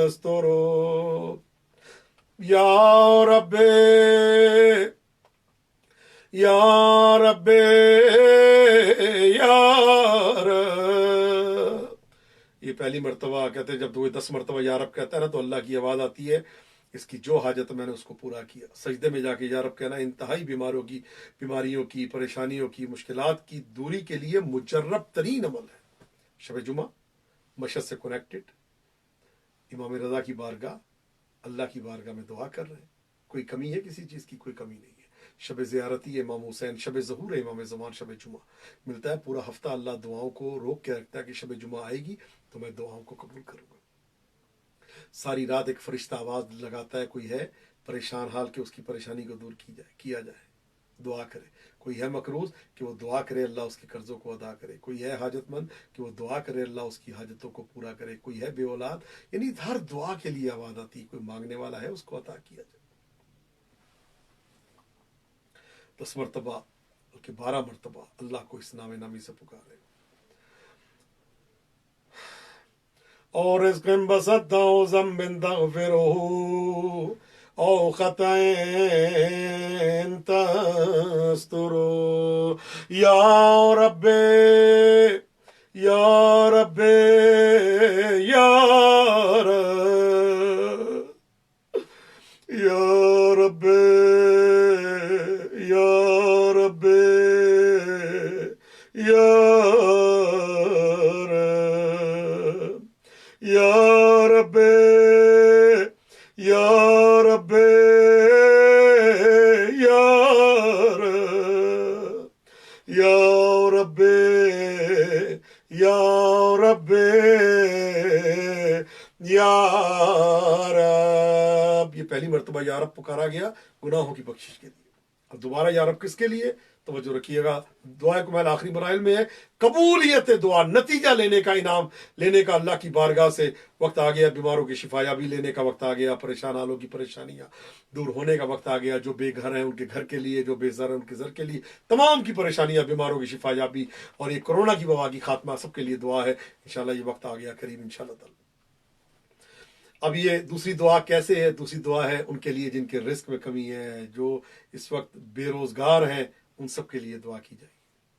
تستره. يا ربي یا رب یا رب. یہ پہلی مرتبہ کہتے ہیں جب تو 10 مرتبہ یا رب کہتا ہے نا تو اللہ کی آواز آتی ہے اس کی جو حاجت میں نے اس کو پورا کیا. سجدے میں جا کے یا رب کہنا انتہائی بیماریوں کی پریشانیوں کی مشکلات کی دوری کے لیے مجرب ترین عمل ہے. شب جمعہ مشہد سے کنیکٹڈ امام رضا کی بارگاہ اللہ کی بارگاہ میں دعا کر رہے ہیں. کوئی کمی ہے کسی چیز کی؟ کوئی کمی نہیں ہے. شب زیارتی امام حسین شب ظہور امام زمان شب جمعہ ملتا ہے. پورا ہفتہ اللہ دعاؤں کو روک کے رکھتا ہے کہ شب جمعہ آئے گی تو میں دعاؤں کو قبول کروں گا. ساری رات ایک فرشتہ آواز لگاتا ہے کوئی ہے پریشان حال کہ اس کی پریشانی کو دور کیا جائے دعا کرے. کوئی ہے مقروض کہ وہ دعا کرے اللہ اس کے قرضوں کو ادا کرے. کوئی ہے حاجت مند کہ وہ دعا کرے اللہ اس کی حاجتوں کو پورا کرے. کوئی ہے بے اولاد یعنی ہر دعا کے لیے آواز آتی. کوئی مانگنے والا ہے اس کو عطا کیا جائے. 10 مرتبہ بلکہ 12 مرتبہ اللہ کو اس نام نامی سے پکارے. اور رزق بسطہ ذنب تغفرہ او خطأ تستر یا رب یا رب یا رب یا رب یا رب یا رب یا رب یا رب یا رب یا رب یا رب یا رب. یہ پہلی مرتبہ یا رب پکارا گیا گناہوں کی بخشش کے لیے. اب دوبارہ یا رب کس کے لیے؟ توجہ رکھیے گا. دعا کمال آخری مراحل میں ہے. قبولیت دعا، نتیجہ لینے کا، انعام لینے کا اللہ کی بارگاہ سے وقت آ گیا. بیماروں کی شفا یابی لینے کا وقت آ گیا. پریشان حالوں کی پریشانیاں دور ہونے کا وقت آ گیا. جو بے گھر ہیں ان کے گھر کے لیے، جو بے زر ہیں ان کے زر کے لیے، تمام کی پریشانیاں، بیماروں کی شفا یابی اور یہ کرونا کی وبا کی خاتمہ، سب کے لیے دعا ہے. انشاءاللہ یہ وقت آ گیا قریب انشاءاللہ تعالی. اب یہ دوسری دعا کیسے ہے؟ دوسری دعا ہے ان کے لیے جن کے رزق میں کمی ہے، جو اس وقت بے روزگار ہیں، ان سب کے لیے دعا کی جائے.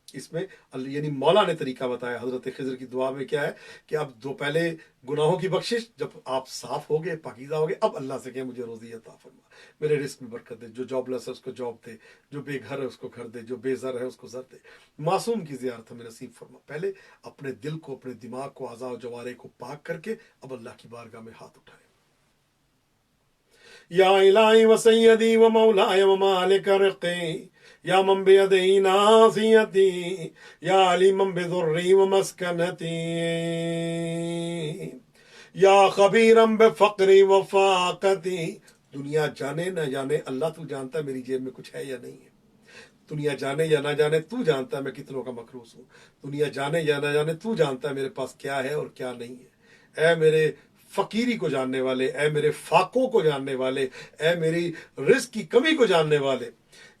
اس میں یعنی مولا نے طریقہ بتایا حضرت خضر کی دعا میں. کیا ہے کہ اب دو پہلے گناہوں کی بخشش، جب آپ صاف ہو گئے، پاکیزہ ہو گئے، اب اللہ سے کہیں مجھے روزی عطا فرما، میرے رزق میں برکت دے. جو جاب لیس ہے اس کو جاب دے، جو بے گھر ہے اس کو گھر دے، جو بے زر ہے اس کو زر دے. معصوم کی زیارت ہمیں نصیب فرما. پہلے اپنے دل کو، اپنے دماغ کو، اعضاء و جوارح کو پاک کر کے اب اللہ کی بارگاہ میں ہاتھ اٹھائے. یا الہی و سیدی و مولاي و مالک رقی یا من بیدی ناصیتی یا علیما بضری و مسکنتی یا خبیرا بفقری و فاقتی. دنیا جانے نہ جانے اللہ تو جانتا ہے میری جیب میں کچھ ہے یا نہیں ہے. دنیا جانے یا نہ جانے تو جانتا ہے میں کتنوں کا مخلوق ہوں. دنیا جانے یا نہ جانے تو جانتا ہے میرے پاس کیا ہے اور کیا نہیں ہے. اے میرے فقیری کو جاننے والے، اے میرے فاقوں کو جاننے والے، اے میری رزق کی کمی کو جاننے والے.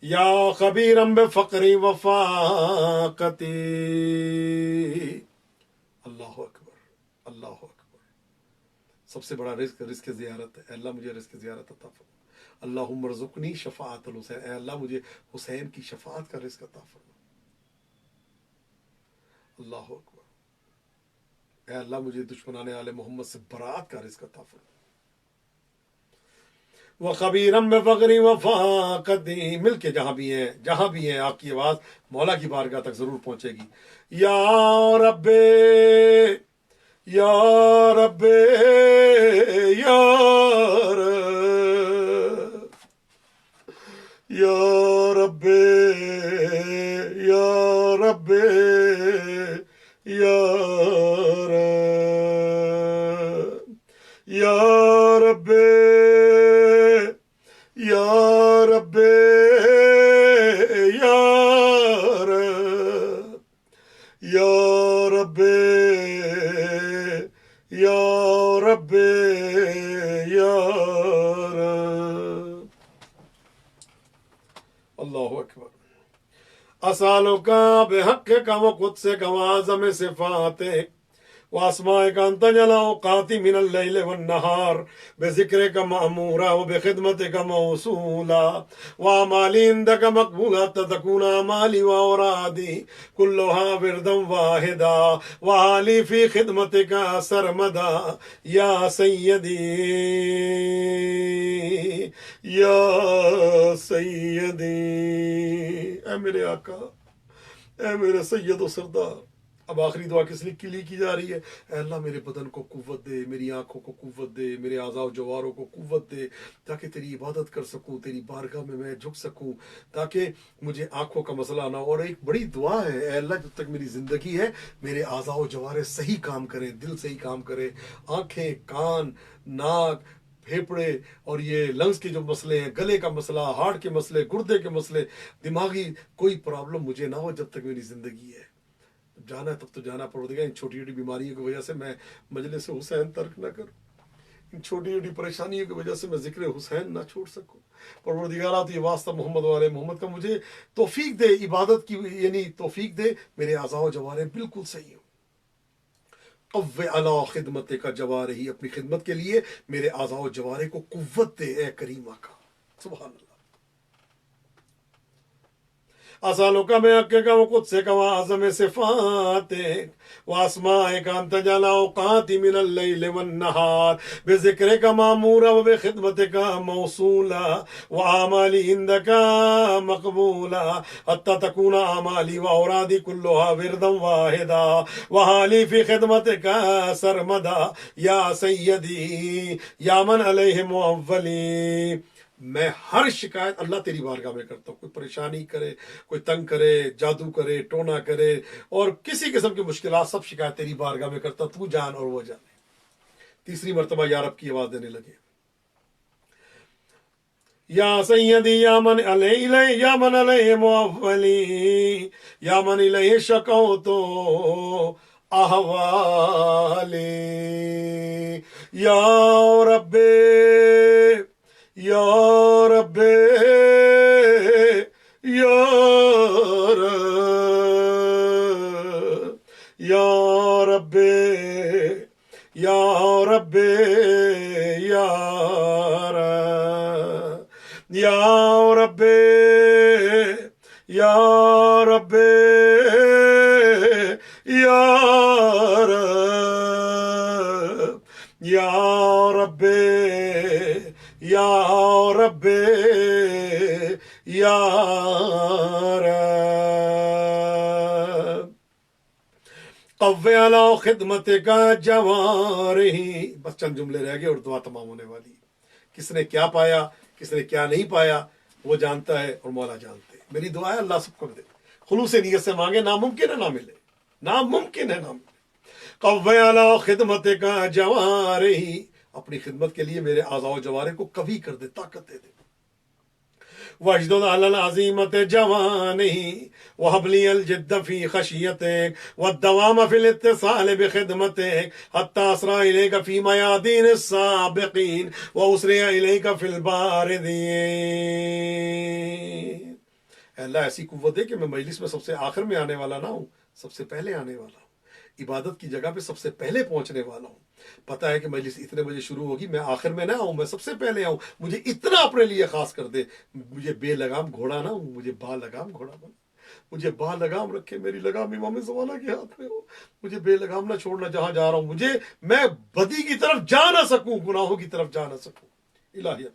یا خبیرم بفقری و فاقتی. اللہ اکبر، اللہ اکبر. سب سے بڑا رزق زیارت ہے. اے اللہ مجھے رزق زیارت عطا فرما. اللہم ارزقنی شفاعت الحسین. اے اللہ مجھے حسین کی شفاعت کا رزق عطا فرما. اللہ اکبر. اے اللہ مجھے دشمنان آل محمد سے برات کا رزق عطا فرما. وَخَبِيرًا بِفَقْرِ وَفَاقَتِي. مل کے جہاں بھی ہیں آپ کی آواز مولا کی بارگاہ تک ضرور پہنچے گی. یا رب یا رب یا رب یا رب یا رب یا رب یا رب یا رب یا رب یا رب یا رب یا رب. اللہ اکبر. اسالک بحقک وقدسک واعظم صفاتک واسمائک ان تجعل اوقاتی من اللیل والنہار بذکرک مأمورا وبخدمتک موصولا واعمالی عندک مقبولا تکون اعمالی واورادی کلها وردا واحدا وحالی فی خدمتک سرمدا یا سیدی یا سیدی. اے میرے آقا، اے میرے سید و سردار. اب آخری دعا کس لیے کی جا رہی ہے؟ اے اللہ میرے بدن کو قوت دے، میری آنکھوں کو قوت دے، میرے اعضاء و جواروں کو قوت دے، تاکہ تیری عبادت کر سکوں، تیری بارگاہ میں جھک سکوں، تاکہ مجھے آنکھوں کا مسئلہ نہ ہو. اور ایک بڑی دعا ہے، اے اللہ جب تک میری زندگی ہے میرے اعضاء و جوارے صحیح کام کریں، دل صحیح کام کرے، آنکھیں، کان، ناک، پھیپڑے اور یہ لنگس کے جو مسئلے ہیں، گلے کا مسئلہ، ہارٹ کے مسئلے، گردے کے مسئلے، دماغی کوئی پرابلم مجھے نہ ہو جب تک میری زندگی ہے. جانا ہے تب تو جانا پڑے گا. ان چھوٹی چھوٹی بیماریوں کی وجہ سے میں مجلس حسین ترک نہ کروں، ان چھوٹی چھوٹی پریشانیوں کی وجہ سے میں ذکر حسین نہ چھوڑ سکوں. پروردگارا تو یہ واسطہ محمد والے محمد کا مجھے توفیق دے، عبادت کی یعنی توفیق دے، میرے اعضاء و جوارح بالکل صحیح ہوں. قو علی خدمت کا جوارحی، اپنی خدمت کے لیے میرے اعضاء و جوارح کو قوت دے اے کریم آقا. سبحان اللہ. أسألك بحقك وقدسك وأعظم صفاتك وأسمائك أن تجعل أوقاتي من الليل والنهار بذكرك مأمورا وبخدمتك موصولا وأعمالي عندك مقبولا حتى تكون أعمالي وأورادي كلها وردا واحدا وحالي في خدمتك سرمدا يا سيدي يا من عليه مؤولي. میں ہر شکایت اللہ تیری بارگاہ میں کرتا ہوں. کوئی پریشانی کرے، کوئی تنگ کرے، جادو کرے، ٹونا کرے، اور کسی قسم کی مشکلات، سب شکایت تیری بارگاہ میں کرتا ہوں. تو جان اور وہ جانے. تیسری مرتبہ یا رب کی آواز دینے لگے. یا سیدی یا من علیہ یا من علیہ مولی یا من علیہ شکوت احوالی یا رب یا رب یا رب یا رب یا رب یا رب یا رب یا رب یا رب قوی علی خدمت کا جوارحی. بس چند جملے رہ گئے اور دعا تمام ہونے والی. کس نے کیا پایا، کس نے کیا نہیں پایا، وہ جانتا ہے اور مولا جانتے. میری دعا ہے اللہ سب کو دے. خلوص نیت سے مانگے، ناممکن ہے نہ ملے، ناممکن ہے نہ ملے. قوی علی خدمت کا جوارحی، اپنی خدمت کے لیے میرے اعضاء و جوارح کو قوی کر دے، طاقت دے دے. واشدد علی العزیمت جوانحی وہب لی الجد فی خشیتک والدوام فی الاتصال بخدمتک حتی اسرع الیک فی میادین السابقین واسرع الیک فی الباردین. اے اللہ ایسی قوت دے کہ میں مجلس میں سب سے آخر میں آنے والا نہ ہوں، سب سے پہلے آنے والا ہوں، عبادت کی جگہ پہ سب سے پہلے پہنچنے والا ہوں. پتہ ہے کہ مجلس اتنے بجے شروع ہوگی، میں آخر میں نہ آؤں، میں سب سے پہلے آؤں. مجھے اتنا اپنے لیے خاص کر دے. مجھے بے لگام گھوڑا نہ ہوں، مجھے با لگام گھوڑا بنا. مجھے با لگام رکھے، میری لگام امام زمانہ کے ہاتھ میں ہو. مجھے بے لگام نہ چھوڑنا جہاں جا رہا ہوں. میں بدی کی طرف جا نہ سکوں، گناہوں کی طرف جا نہ سکوں. الہیت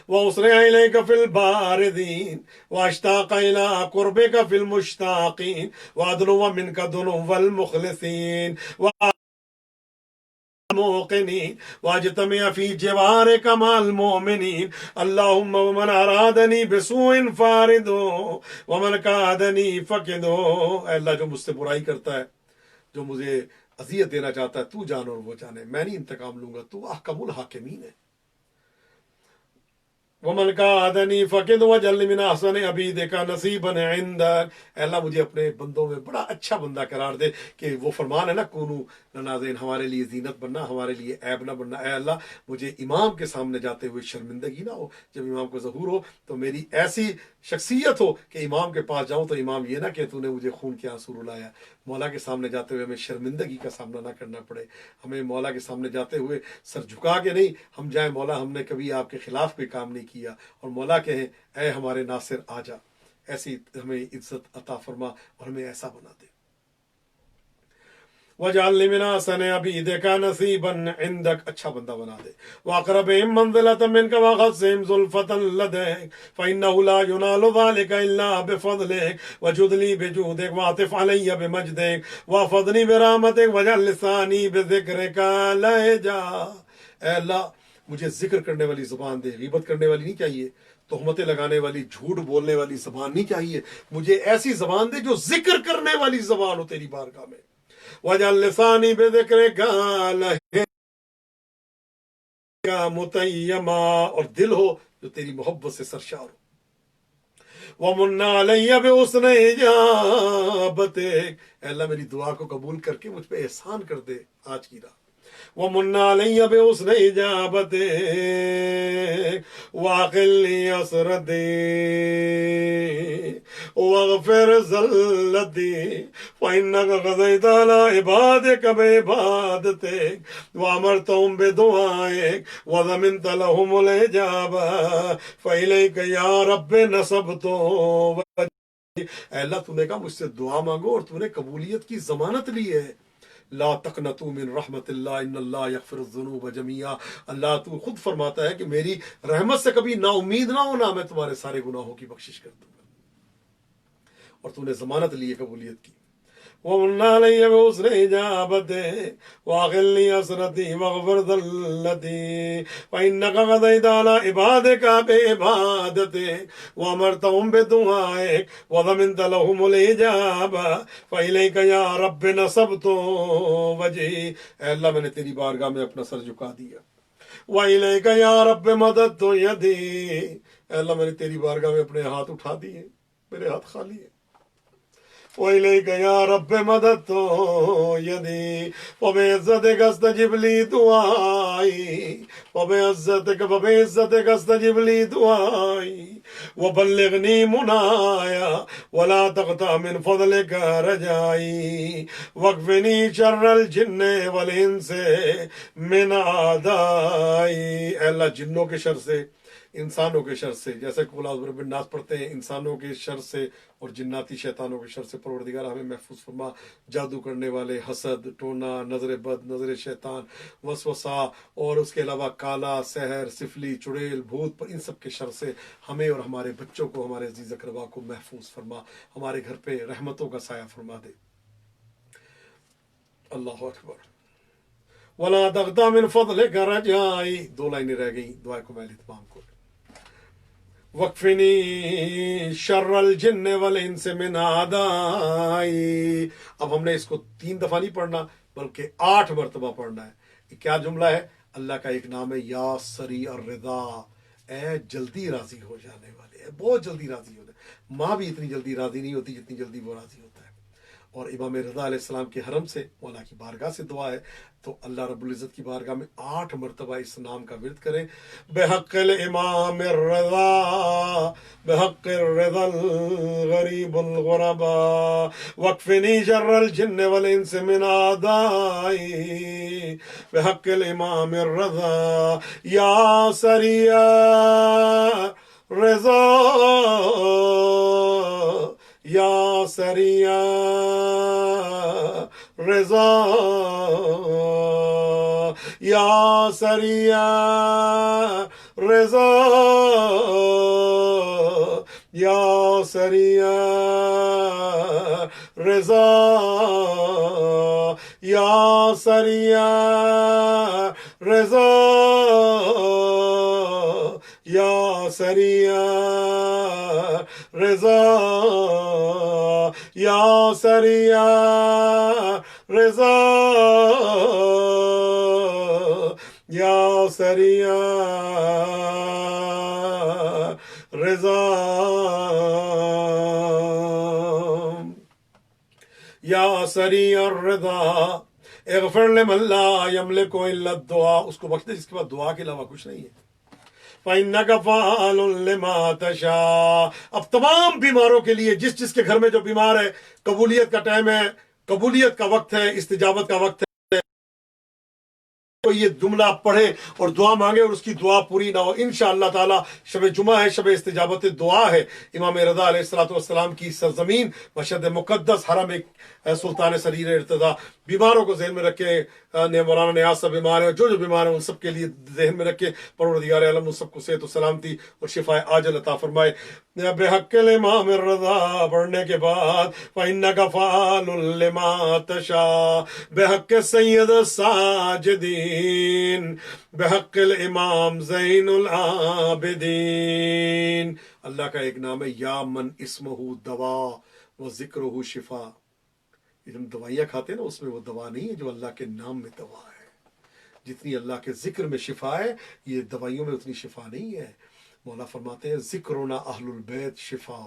وَأُسْرِعَ إِلَيْكَ فِي الْبَارِدِينَ وَأَشْتَاقَ إِلَىٰ قُرْبِكَ فِي الْمُشْتَاقِينَ وَأَدْنُوَ مِنْكَ دُنُوَّ الْمُخْلِصِينَ وَالْمُوقِنِينَ وَأَجْتَمِعَ فِي جِوَارِكَ مَعَ الْمُؤْمِنِينَ اللهم ومن أرادني بسوء فاردو ومن كادني فقدو. اے اللہ جو مجھ سے برائی کرتا ہے، جو مجھے اذیت دینا چاہتا ہے، تو جان اور وہ جانے. میں نہیں انتقام لوں گا، تو احکم الحاکمین ہے. ومن کادنی فقد وجعل من احسن عبیدک نصیبا عندک. اے اللہ مجھے اپنے بندوں میں بڑا اچھا بندہ قرار دے، کہ وہ فرمان ہے نا کونو نازین، ہمارے لیے زینت بننا، ہمارے لیے عیب نہ بننا. اے اللہ مجھے امام کے سامنے جاتے ہوئے شرمندگی نہ ہو. جب امام کو ظہور ہو تو میری ایسی شخصیت ہو کہ امام کے پاس جاؤں تو امام یہ نہ کہ تو نے مجھے خون کے آنسو رلایا. مولا کے سامنے جاتے ہوئے ہمیں شرمندگی کا سامنا نہ کرنا پڑے. ہمیں مولا کے سامنے جاتے ہوئے سر جھکا کے نہیں ہم جائیں، مولا ہم نے کبھی آپ کے خلاف کوئی کام نہیں کیا، اور مولا کہیں اے ہمارے ناصر آ جا. ایسی ہمیں عزت عطا فرما اور ہمیں ایسا بنا دے. وَجَعَلْنِ مِنْ أَحْسَنِ عَبِيدِكَ نَصِيبًا عِنْدَكَ، اچھا بندہ بنا دے. وَأَقْرَبِهِمْ مَنزِلَةً مِنْكَ وَأَخَصِّهِمْ زُلْفَةً لَدَيْكَ فَإِنَّهُ لَا يُنَالُ ذَلِكَ إِلَّا بِفَضْلِكَ وَجُدْ لِي بِجُودِكَ وَعَطِفْ عَلَيَّ بِمَجْدِكَ وَاحْفَظْنِي بِرَحْمَتِكَ وَاجْعَل لِسَانِي بِذِكْرِكَ لَهِجًا. اے اللہ مجھے ذکر کرنے والی زبان دے. غیبت کرنے والی نہیں چاہیے، تہمتیں لگانے والی، جھوٹ بولنے والی زبان نہیں چاہیے. مجھے ایسی زبان دے جو ذکر کرنے والی زبان ہو تیری بارگاہ میں. وَاجْعَل لِسَانِي بِذِكْرِكَ لَهِجًا مُتَيَّمًا، اور دل ہو جو تیری محبت سے سرشار ہو. وَمُنَّ عَلَيَّ بِحُسْنِ إِجَابَتِكَ، اے اللہ میری دعا کو قبول کر کے مجھ پہ احسان کر دے آج کی رات. ومن علی بحسن اجابتک واقلنی اسرتی واغفر ذلتی فإنک قضیت علی عبادک بعبادتک وامرتهم بدعائک وضمنت لهم الإجابة فإلیک یا رب نصبت۔ اے اللہ تو نے کہا مجھ سے دعا مانگو اور تو نے قبولیت کی ضمانت لی ہے۔ لا تقنطوا من رحمت اللہ ان اللہ یغفر الذنوب جميعا، اللہ تو خود فرماتا ہے کہ میری رحمت سے کبھی نا امید نہ ہونا، میں تمہارے سارے گناہوں کی بخشش کر دوں گا، اور تو نے ضمانت لی ہے قبولیت کی۔ ومن علی بحسن اجابتک واغلنی اسرتی واغفر ذلتی فإنک قضیت علی عبادک بعبادتک وامرتهم بدعائک وضمنت لهم الإجابة فإلیک یا رب نصبت وجہی، اے اللہ میں نے تیری بارگاہ میں اپنا سر جھکا دیا۔ وإلیک یا رب مددت یدی، اے اللہ میں نے تیری بارگاہ میں اپنے ہاتھ اٹھا دیے، میرے ہاتھ خالی ہیں۔ وإلیک یا رب مددت یدی وبعزتک استجب لی دعائی وبعزتک استجب لی دعائی وبلغنی منایا ولا تقطع من فضلک رجائی واکفنی شر الجن والانس من اعدائی، اے اللہ جنوں کے شر سے، انسانوں کے شر سے، جیسے کہ قل اعوذ برب الناس پڑھتے ہیں، انسانوں کے شر سے اور جناتی شیطانوں کے شر سے پروردگار ہمیں محفوظ فرما، جادو کرنے والے، حسد، ٹونا، نظر بد، نظر شیطان، وسوسہ، اور اس کے علاوہ کالا، سحر، سفلی، چڑیل، بھوت، پر ان سب کے شر سے ہمیں اور ہمارے بچوں کو، ہمارے عزیز اقربا کو محفوظ فرما، ہمارے گھر پہ رحمتوں کا سایہ فرما دے۔ اللہ اکبر۔ ولا تقطع من فضلک رجائی، 2 لائنیں رہ گئیں، دعا کو میں تمام کو۔ وقفنی شر الجن والانس من اعدائی، اب ہم نے اس کو 3 دفعہ نہیں پڑھنا بلکہ 8 مرتبہ پڑھنا ہے۔ یہ کیا جملہ ہے؟ اللہ کا ایک نام ہے یا سریع الرضا، اے جلدی راضی ہو جانے والے، بہت جلدی راضی ہوتا ہے۔ ماں بھی اتنی جلدی راضی نہیں ہوتی جتنی جلدی وہ راضی ہوتا ہے۔ اور امام رضا علیہ السلام کے حرم سے، مولا کی بارگاہ سے دعا ہے، تو اللہ رب العزت کی بارگاہ میں 8 مرتبہ اس نام کا ورد کریں۔ بحق الامام الرضا بحق الرضا الغریب الغرباء وقفنی شر الجن والانس من اعدائی بحق الامام الرضا یا سریع رضا یا سریع رضا یا سریع رضا یا سریع رضا یا سریع رضا یا سریع رضا یا سریع رضا یا سریع رضا یا سریع الرضا اغفر لمن لا یملک الا الدعاء، اس کو بخش دے جس کے بعد دعا کے علاوہ کچھ نہیں ہے۔ فَإِنَّكَ فَعَالٌ لِمَا تَشَاءُ، اب تمام بیماروں کے لیے، جس کے گھر میں جو بیمار ہے، قبولیت کا ٹائم ہے، قبولیت کا وقت ہے، استجابت کا وقت ہے، تو یہ جملہ پڑھیں اور دعا مانگے اور اس کی دعا پوری نہ ہو، انشاءاللہ تعالی شب جمعہ ہے، شب استجابت دعا ہے، امام رضا علیہ السلام کی سرزمین مشہد مقدس حرم سلطان سریر ارتضیٰ۔ بیماروں کو ذہن میں رکھے، مولانا نیاز صاحب بیمار ہیں، جو بیمار ہیں ان سب کے لیے ذہن میں رکھے، پروردگار عالم ان سب کو صحت و سلامتی اور شفا عاجل عطا فرمائے۔ بحق الامام الرضا پڑھنے کے بعد فإنک فعال لما تشاء بحق سید الساجدین بحق الامام زین العابدین، اللہ کا ایک نام ہے یا من اسمہ دوا و ذکرہ شفا۔ یہ ہم دوائیاں کھاتے ہیں نا، اس میں وہ دوا نہیں ہے جو اللہ کے نام میں دوا ہے۔ جتنی اللہ کے ذکر میں شفا ہے، یہ دوائیوں میں اتنی شفا نہیں ہے۔ مولا فرماتے ہیں ذکرنا اہل البیت شفا،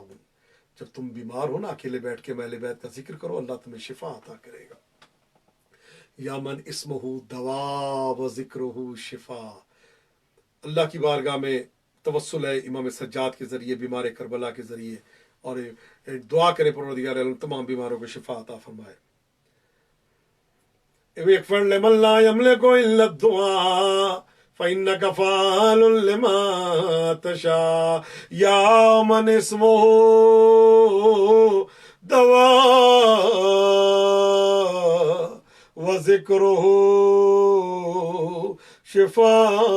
جب تم بیمار ہو نا، اکیلے بیٹھ کے اہل بیت کا ذکر کرو، اللہ تمہیں شفا عطا کرے گا۔ یا من اسمہ دوا و ذکرہ شفا. اللہ کی بارگاہ میں توسل ہے امام سجاد کے ذریعے، بیمار کربلا کے ذریعے، اور دعا کرے پروردگار عالم تمام بیماروں کو شفا عطا فرمائے. اغفر لمن لا يملك الا الدعاء فإنك فعال لما تشاء يا من اسمه دواء وذكره شفاء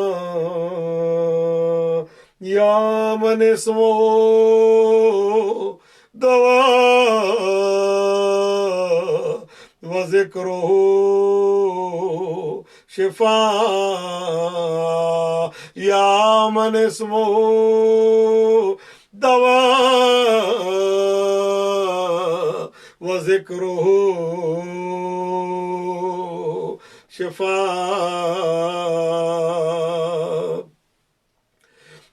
يا من اسمه دواء وذكره شفاء يا من اسمه دواء وذكره شفاء.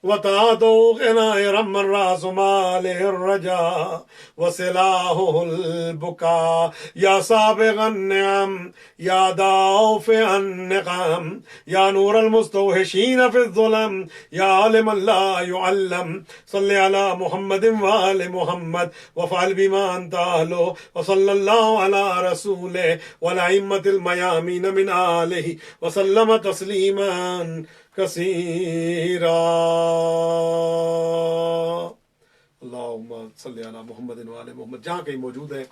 وتعادوا غنى رم الراس ماله الرجاء وسلاحه البكاء يا سابغ النعم يا دافع النقم يا نور المستوحشين في الظلم يا عالم لا يعلم صل على محمد وآل محمد وفعل بما أنت أهله وصلى الله على رسوله والأئمة الميامين من آله وسلم تسليما کثیرا. اللہم صلی علی محمد وآل محمد. جہاں کہیں موجود ہیں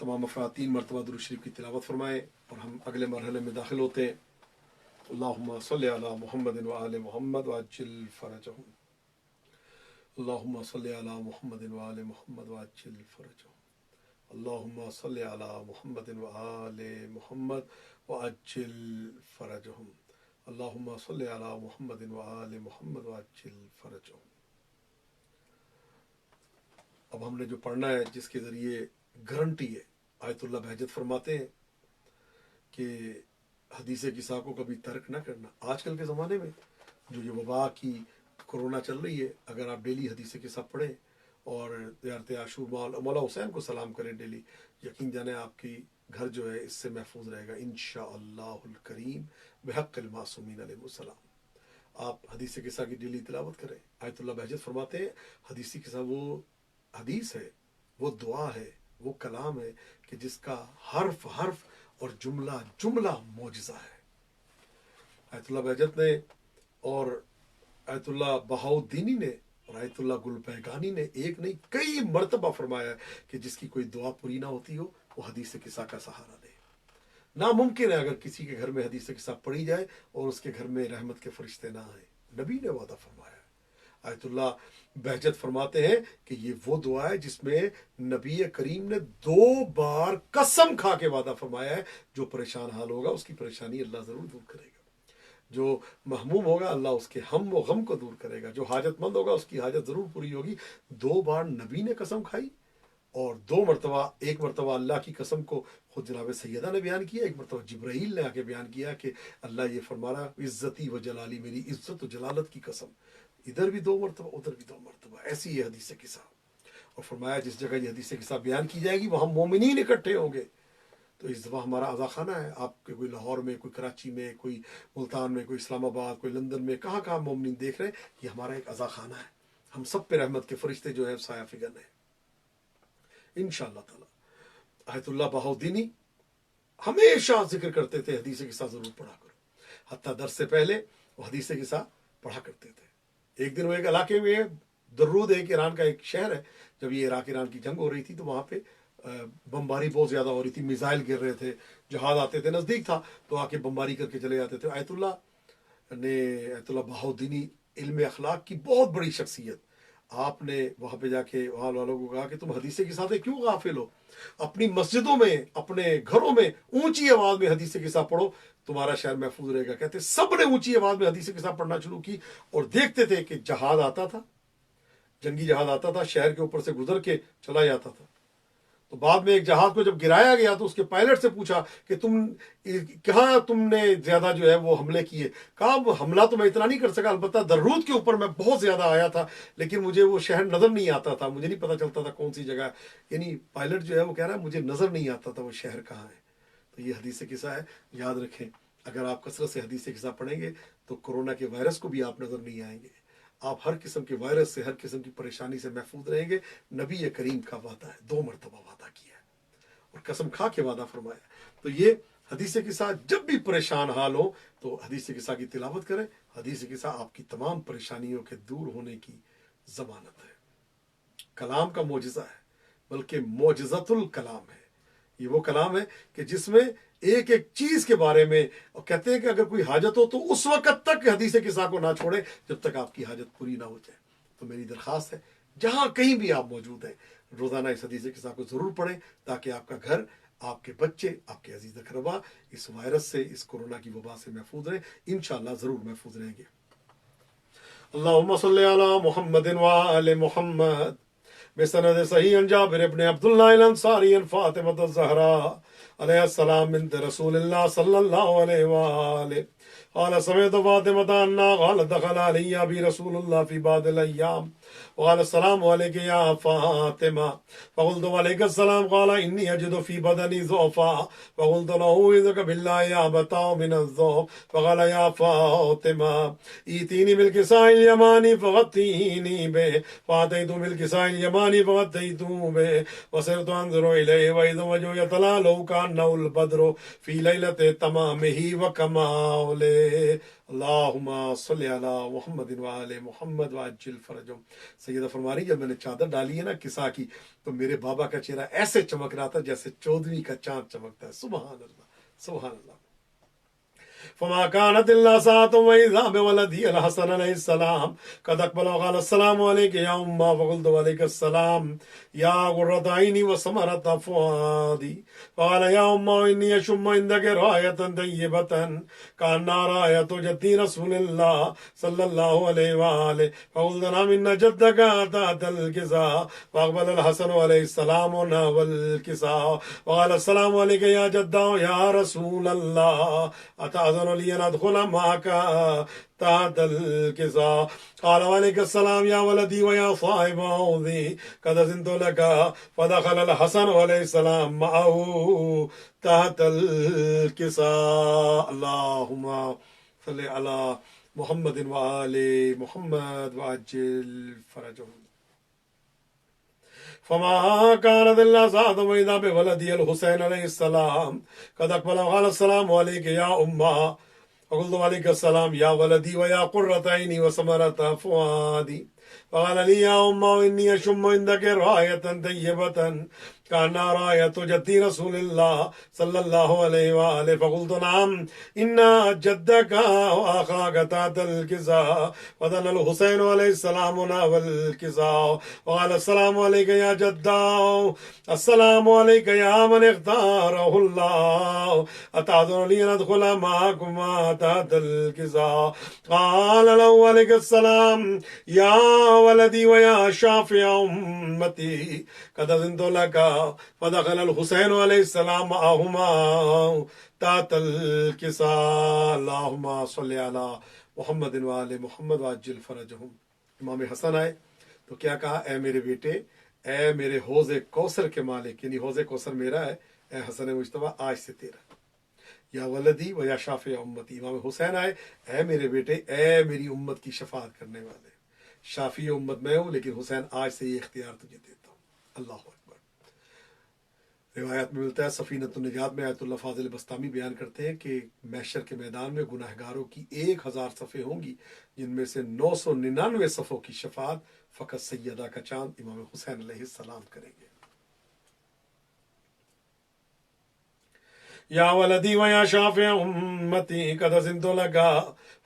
تمام افراد 3 مرتبہ درود شریف کی تلاوت فرمائیں اور ہم اگلے مرحلے میں داخل ہوتے ہیں. اللہم صلی علی محمد وآل محمد وعجل فرجہم. اللہم صلی علی محمد وآل محمد وعجل فرجہم. اللہم صلی علی محمد وآل محمد وعجل فرجہم. اللہم صلی علی محمد وآل محمد وعجل فرجہم. اب ہم نے جو پڑھنا ہے جس کے ذریعے گارنٹی ہے، آیت اللہ بہجت فرماتے ہیں کہ حدیث کسا کو کبھی ترک نہ کرنا. آج کل کے زمانے میں جو یہ وبا کی کرونا چل رہی ہے، اگر آپ ڈیلی حدیث کسا پڑھیں اور زیارت عاشور مولا حسین کو سلام کریں ڈیلی، یقین جانے آپ کی گھر جو ہے اس سے محفوظ رہے گا انشاءاللہ الکریم بحق المعصومین علیہ السلام. آپ حدیث قصہ کی ڈیلی تلاوت کریں. آیت اللہ بہجت فرماتے ہیں حدیث قصہ وہ حدیث ہے، وہ دعا ہے، وہ کلام ہے کہ جس کا حرف حرف اور جملہ جملہ معجزہ ہے. آیت اللہ بہجت نے اور آیت اللہ بہاؤالدینی نے اور آیت اللہ گل پیگانی نے ایک نہیں کئی مرتبہ فرمایا ہے کہ جس کی کوئی دعا پوری نہ ہوتی ہو وہ حدیث قصہ کا سہارا لے. ناممکن ہے اگر کسی کے گھر میں حدیث قصہ پڑھی جائے اور اس کے گھر میں رحمت کے فرشتے نہ آئیں. نبی نے وعدہ فرمایا ہے. آیت اللہ بہجت فرماتے ہیں کہ یہ وہ دعا ہے جس میں نبی کریم نے 2 بار قسم کھا کے وعدہ فرمایا ہے جو پریشان حال ہوگا اس کی پریشانی اللہ ضرور دور کرے گا، جو محموم ہوگا اللہ اس کے ہم و غم کو دور کرے گا، جو حاجت مند ہوگا اس کی حاجت ضرور پوری ہوگی. 2 بار نبی نے قسم کھائی اور 2 مرتبہ، ایک مرتبہ اللہ کی قسم کو خود جناب سیدہ نے بیان کیا، ایک مرتبہ جبرائیل نے آ کے بیان کیا کہ اللہ یہ فرما رہا عزتی و جلالی، میری عزت و جلالت کی قسم. ادھر بھی 2 مرتبہ ادھر بھی 2 مرتبہ. ایسی یہ حدیث قصہ. اور فرمایا جس جگہ یہ حدیث قصہ بیان کی جائے گی وہاں مومنین اکٹھے ہوں گے. تو اس دفعہ ہمارا اذا خانہ ہے، آپ کے کوئی لاہور میں، کوئی کراچی میں، کوئی ملتان میں، کوئی اسلام آباد، کوئی لندن میں، کہاں کہاں مومنین دیکھ رہے ہیں. یہ ہمارا ایک اذا خانہ ہے. ہم سب پہ رحمت کے فرشتے جو ہیں سایہ فگن ہیں انشاءاللہ تعالی. آیت اللہ بہاؤالدینی ہمیشہ ذکر کرتے تھے حدیث قصہ ضرور پڑھا کرو. حتیٰ درس سے پہلے وہ حدیث قصہ پڑھا کرتے تھے. ایک دن وہ ایک علاقے میں درود ایک ایران کا ایک شہر ہے، جب یہ عراق ایران کی جنگ ہو رہی تھی تو وہاں پہ بمباری بہت زیادہ ہو رہی تھی، میزائل گر رہے تھے، جہاز آتے تھے، نزدیک تھا تو آ کے بمباری کر کے چلے جاتے تھے. آیت اللہ بہاؤالدینی علم اخلاق کی بہت بڑی شخصیت، آپ نے وہاں پہ جا کے وہاں والوں کو کہا کہ تم حدیث قصہ سے کیوں غافل ہو؟ اپنی مسجدوں میں، اپنے گھروں میں اونچی آواز میں حدیث قصہ پڑھو، تمہارا شہر محفوظ رہے گا. کہتے سب نے اونچی آواز میں حدیث قصہ پڑھنا شروع کی اور دیکھتے تھے کہ جہاز آتا تھا، جنگی جہاز آتا تھا، شہر کے اوپر سے گزر کے چلا جاتا تھا. تو بعد میں ایک جہاز کو جب گرایا گیا تو اس کے پائلٹ سے پوچھا کہ کہاں تم نے زیادہ جو ہے وہ حملے کیے؟ کہا حملہ تو میں اتنا نہیں کر سکا، البتہ درود کے اوپر میں بہت زیادہ آیا تھا، لیکن مجھے وہ شہر نظر نہیں آتا تھا، مجھے نہیں پتا چلتا تھا کون سی جگہ. یعنی پائلٹ جو ہے وہ کہہ رہا ہے مجھے نظر نہیں آتا تھا وہ شہر کہاں ہے. تو یہ حدیث قصہ ہے، یاد رکھیں اگر آپ کثرت سے حدیث قصہ پڑھیں گے تو کورونا کے وائرس کو بھی آپ نظر نہیں آئیں گے، آپ ہر قسم کے وائرس سے، ہر قسم کی پریشانی سے محفوظ رہیں گے۔ نبی کریم کا وعدہ ہے، 2 مرتبہ وعدہ کیا ہے اور قسم کھا کے وعدہ فرمایا۔ تو یہ حدیث کے ساتھ جب بھی پریشان حال ہو تو حدیث کے ساتھ کی تلاوت کریں۔ حدیث کے ساتھ آپ کی تمام پریشانیوں کے دور ہونے کی ضمانت ہے۔ کلام کا معجزہ ہے، بلکہ معجزۃ الکلام ہے۔ یہ وہ کلام ہے کہ جس میں ایک ایک چیز کے بارے میں، اور کہتے ہیں کہ اگر کوئی حاجت ہو تو اس وقت تک حدیث قصہ کو نہ چھوڑیں جب تک آپ کی حاجت پوری نہ ہو جائے۔ تو میری درخواست ہے جہاں کہیں بھی آپ موجود ہیں روزانہ اس حدیث قصہ کو ضرور پڑھیں تاکہ آپ کا گھر، آپ کے بچے، آپ کے عزیز اقربا اس وائرس سے، اس کورونا کی وبا سے محفوظ رہیں۔ انشاءاللہ ضرور محفوظ رہیں گے۔ اللہم صلی علی محمد وآل محمد بسند صحیح عن جابر ابن عبداللہ الانصاری عن فاطمۃ الزہراء علیہ السلام بنت رسول اللہ صلی اللہ علیہ وآلہ قال سمعت فاطمة أنها قالت دخل علي أبي رسول الله في بعض الأيام وقال السلام عليك يا فاطمة فقلت وعليك السلام قال إني أجد في بدني ضعفا فقلت له إذك بالله يا أبتاه من الضعف فقال يا فاطمة ائتيني بالكساء اليماني فغطيني به فأتيت بالكساء اليماني فغطيته به وصرت أنظر إليه وإذا وجهه يتلألأ كأنه البدر في ليلة تمامه وكماله اللہم صلی علی محمد وآل محمد وعجل فرجهم۔ سیدہ فرما رہی جب میں نے چادر ڈالی ہے نا کسا کی تو میرے بابا کا چہرہ ایسے چمک رہا تھا جیسے 14ویں کا چاند چمکتا ہے۔ سبحان اللہ، سبحان اللہ۔ فما كانت الا ساعة واذا بولدي الحسن عليه السلام قد اقبل وقال السلام عليك يا امه فقلت وعليك السلام يا قرة عيني وثمرة فؤادي قال يا امه اني اشم عندك راية طيبة كأنها راية جد رسول الله صلى الله عليه وآله فقلت نعم ان جدك اتى الكساء فاقبل الحسن عليه السلام ونحو الكساء وقال السلام عليك يا جده يا رسول الله أتأذن لي أن أدخل معك تحت الكساء قال وعليك السلام يا ولدي ويا صاحب عوضي قد أذنت لك فدخل الحسن عليه السلام معه تحت الكساء اللهم صل على محمد وآل محمد وعجل فرجهم فما كانت إلا ساعة وإذا بولدي الحسين عليه السلام قد أقبل وقال السلام عليك يا أمه فقلت عليك السلام يا ولدي ويا قرة عيني وثمرة فؤادي فقال لي يا أمه إني أشم عندك راية طيبة كأنها راية جد رسول الله صلى الله عليه وآله فقلت نعم إن جدك وأخاك تحت الكساء فدنا الحسين عليه السلام نحو الكساء وقال السلام عليك يا جده السلام عليك يا من اختاره الله أتأذن لي أن أدخل معكما تحت الكساء قال له عليك السلام يا ولدي ويا شافع أمتي قد أذنت لك فدخل الحسين عليه السلام معهما تحت الكساء اللهم صل على محمد وآل محمد وعجل فرجهم۔ امام حسن آئے تو کیا کہا؟ اے میرے بیٹے، اے میرے حوض کوثر کے مالک، یعنی حوض کوثر میرا ہے، اے حسن مجتبیٰ آج سے تیرا۔ یا ولدی و یا شافع امتی، امام حسین آئے، اے میرے بیٹے، اے میری امت کی شفاعت کرنے والے، شافی امت میں ہوں لیکن حسین آج سے یہ اختیار تجھے دیتا ہوں۔ اللہ اکبر۔ روایات میں ملتا ہے، سفینۃ النجات میں آیت اللہ فاضل بستامی بیان کرتے ہیں کہ محشر کے میدان میں گناہگاروں کی 1000 صفیں ہوں گی جن میں سے 999 صفوں کی شفاعت فقط سیدہ کا چاند امام حسین علیہ السلام کریں گے۔ یا ولدی و یا شافع امتی قد أذنت لك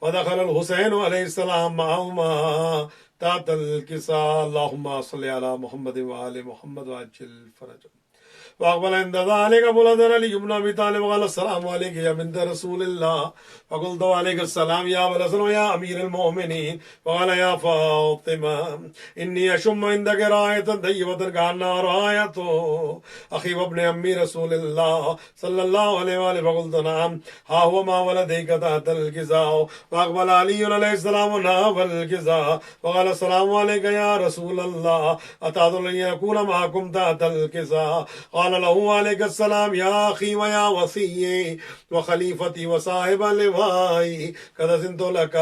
فدخل الحسین علیہ السلام معهما تحت الكساء اللهم صل على محمد وآل محمد وعجل فرجهم وأقبل عند ذلك بلدنا علي بن أبي طالب وقال السلام عليك يا بنت رسول الله فقلت وعليك السلام يا أبا الحسن ويا أمير المؤمنين وقال يا فاطمة إني أشم عندك راية طيبة كأنها راية أخي وابن أمي رسول الله صلى الله عليه وآله فقلت نعم ها هو ما ولديك تحت الكساء وأقبل علي عليه السلام نحو الكساء وقال السلام عليك يا رسول الله أتأذن أن يكون معكم تحت الكساء فقال له عليك السلام يا أخي ويا وصي وخليفتي وصاحب اللواء قد أذنت لك.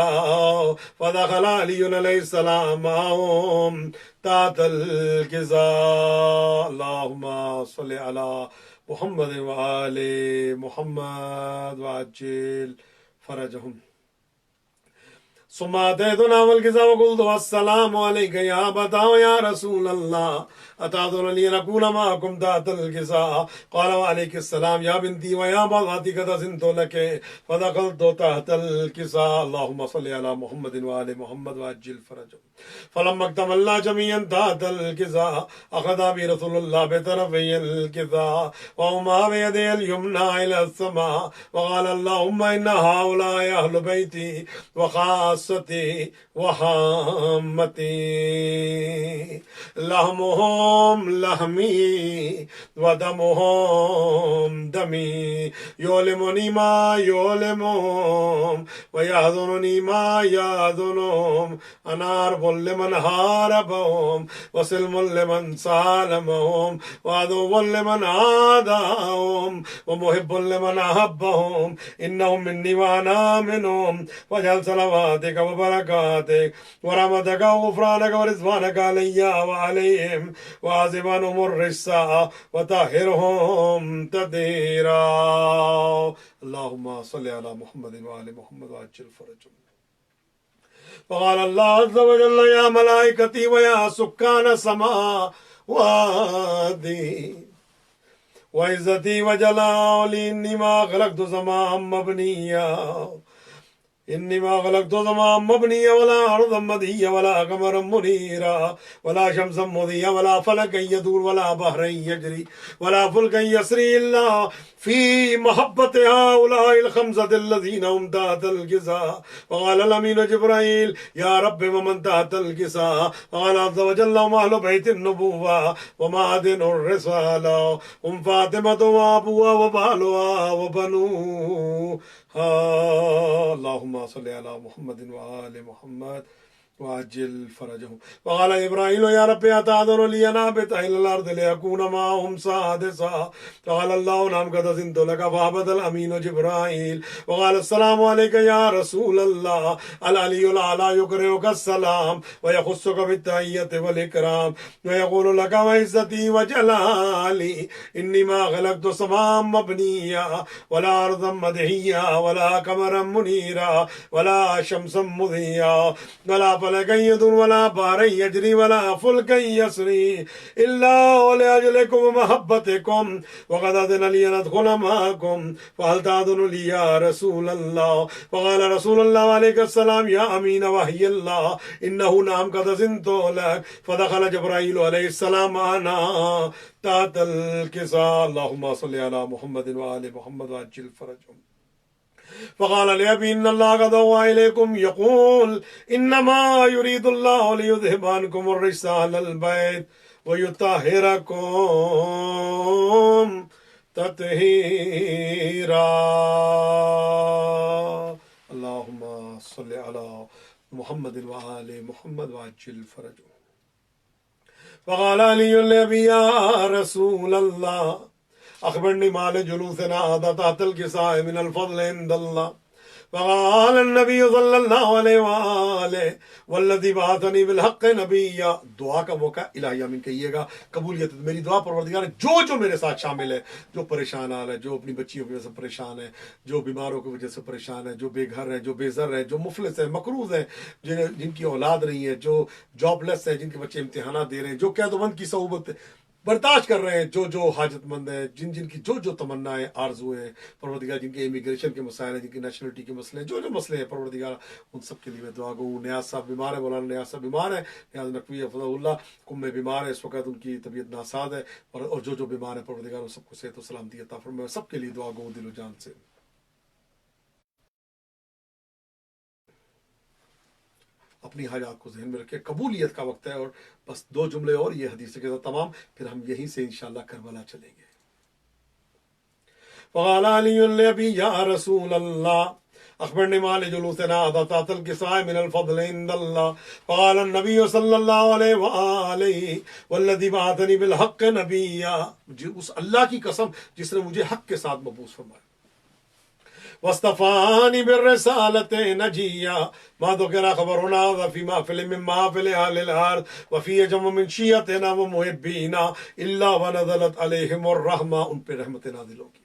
فدخل علي عليه السلام معهم تحت الكساء. اللهم صل على محمد وآل محمد وعجل فرجهم. ثم أتيتنا والكساء وقلت السلام عليك يا أبتا ويا رسول الله أتأذنني أن أكون معكم تحت الكساء؟ قال وعليك السلام يا بنتي ويا بناتي قد أذنت لك فدخلت تحت الكساء. اللهم صل على محمد وآل محمد وعجل فرجهم. فلما اكتملنا جميعا تحت الكساء أخذ بي رسول الله بطرفي الكساء وهما بيدي اليمنى إلى السماء وقال اللهم إن هؤلاء أهل بيتي وخاصتي وحامتي لحمهم لحمي ودمهم دمي يؤلمني ما يؤلمهم ويحزنني ما يحزنهم. أنا حرب لمن حاربهم وسلم لمن سالمهم وعدو لمن عاداهم ومحب لمن أحبهم. إنهم مني وأنا منهم. واجعل صلواتك وبركاتك ورحمتك وغفرانك ورضوانك علي وعليهم وعذب عنهم الرجس وطهرهم تطهيرا. اللهم صل على محمد وآل محمد وعجل فرجهم. فقال الله عز وجل يا ملائكتي ويا سكان السماوات وعزتي وجلالي إني ما خلقت سماء مبنيا إني ما خلقت سماء مبنيا ولا أرضا مديا ولا قمرا منيرا ولا شمسا مضيا ولا فلكا يدور ولا بحرا يجري ولا فلكا يسري إلا في محبة هؤلاء الخمسة الذين هم تحت الكساء. وقال الأمين جبرائيل يا رب ومن تحت الكساء؟ وقال عز وجل هم أهل بيت النبوة ومعدن الرسالة هم فاطمة وأبوها وبالها وبنوها. اللهم صل على محمد وآل محمد وعجل فرجهم. وقال إبراهيم يا رب أتأذن لي أن أهبط إلى الأرض لأكون معهم سادسا؟ فقال الله نعم قد أذنت لك. فهبط الأمين جبرائيل وقال السلام عليك يا رسول الله. العلي الأعلى يقرئك السلام ويخصك بالتحية والإكرام ويقول لك وعزتي وجلالي إني ما خلقت سماء مبنيا ولا أرضا مدحيا ولا قمرا منيرا ولا شمسا مضيا ولا فلكا يدور ولا بحرا يجري ولا فلكا يسري إلا لأجلكم ومحبتكم. وقد أذن لي أن أدخل معكم فهل تأذن لي يا رسول الله؟ وقال رسول الله عليه السلام يا أمين وحي الله إنه نعم قد أذنت لك. فدخل جبرائيل عليه السلام معنا تحت الكساء. اللهم صل على محمد وآل محمد وعجل فرجهم. فقال لأبي إن الله قد أوحى إليكم يقول إنما يريد الله ليذهب عنكم الرجس أهل البيت ويطهركم تطهيرا. اللهم صل على محمد وآل محمد وعجل فرجهم. فقال علي لأبي يا رسول الله أخبرني ما لجلوسنا هذا تحت الكساء من الفضل عند الله. فقال النبي صلی اللہ علیہ وآلہ والذی بعثنی بالحق نبیا. دعا کا موقع الہی آمین کہیے گا. قبولیت میری دعا پروردگار جو میرے ساتھ شامل ہے، جو پریشان حال ہے، جو اپنی بچیوں کی وجہ سے پریشان ہے، جو بیماروں کی وجہ سے پریشان ہے، جو بے گھر ہے، جو بے زر ہے، جو مفلس ہے، مقروض ہے، جن کی اولاد نہیں ہے، جو جاب لیس ہے، جن کے بچے امتحانات دے رہے ہیں، جو قید و بند کی صعوبت برداشت کر رہے ہیں، جو حاجت مند ہیں، جن کی جو تمنا ہے، آرزو ہیں پروردگار، جن کے امیگریشن کے مسائل ہیں، جن کی نیشنلٹی کے مسئلے ہیں، جو مسئلے ہیں پروردگار ان سب کے لیے میں دعا گو. نیاز صاحب بیمار ہے، مولانا نیاز صاحب بیمار ہے، نیاز نقوی حفظہ اللہ کم میں بیمار ہے اس وقت، ان کی طبیعت ناساز ہے، اور جو بیمار ہے پروردگار ان سب کو صحت و سلامتی عطا فرمائے. سب کے لیے دعا گو دل و جان سے. اپنی حاجات کو ذہن میں رکھے. قبولیت کا وقت ہے، اور بس 2 جملے اور یہ حدیث کے ساتھ تمام، پھر ہم یہیں سے انشاءاللہ کربلا چلیں گے. فقال علی لأبی یا رسول اللہ أخبرني ما لجلوسنا تحت الكساء من الفضل عند الله قال النبي صلی اللہ علیہ وآلہ والذی بعثنی بالحق نبیا، اس اللہ کی قسم جس نے مجھے حق کے ساتھ مبعوث فرمایا، واصطفانی بالرسالۃ نجیا ما ذکر خبرنا وفی محفل من محافل اہل الارض وفی جمع من شیعتنا ومحبینا الا ونزلت علیہم الرحمہ، ان پہ رحمت نازل ہوگی،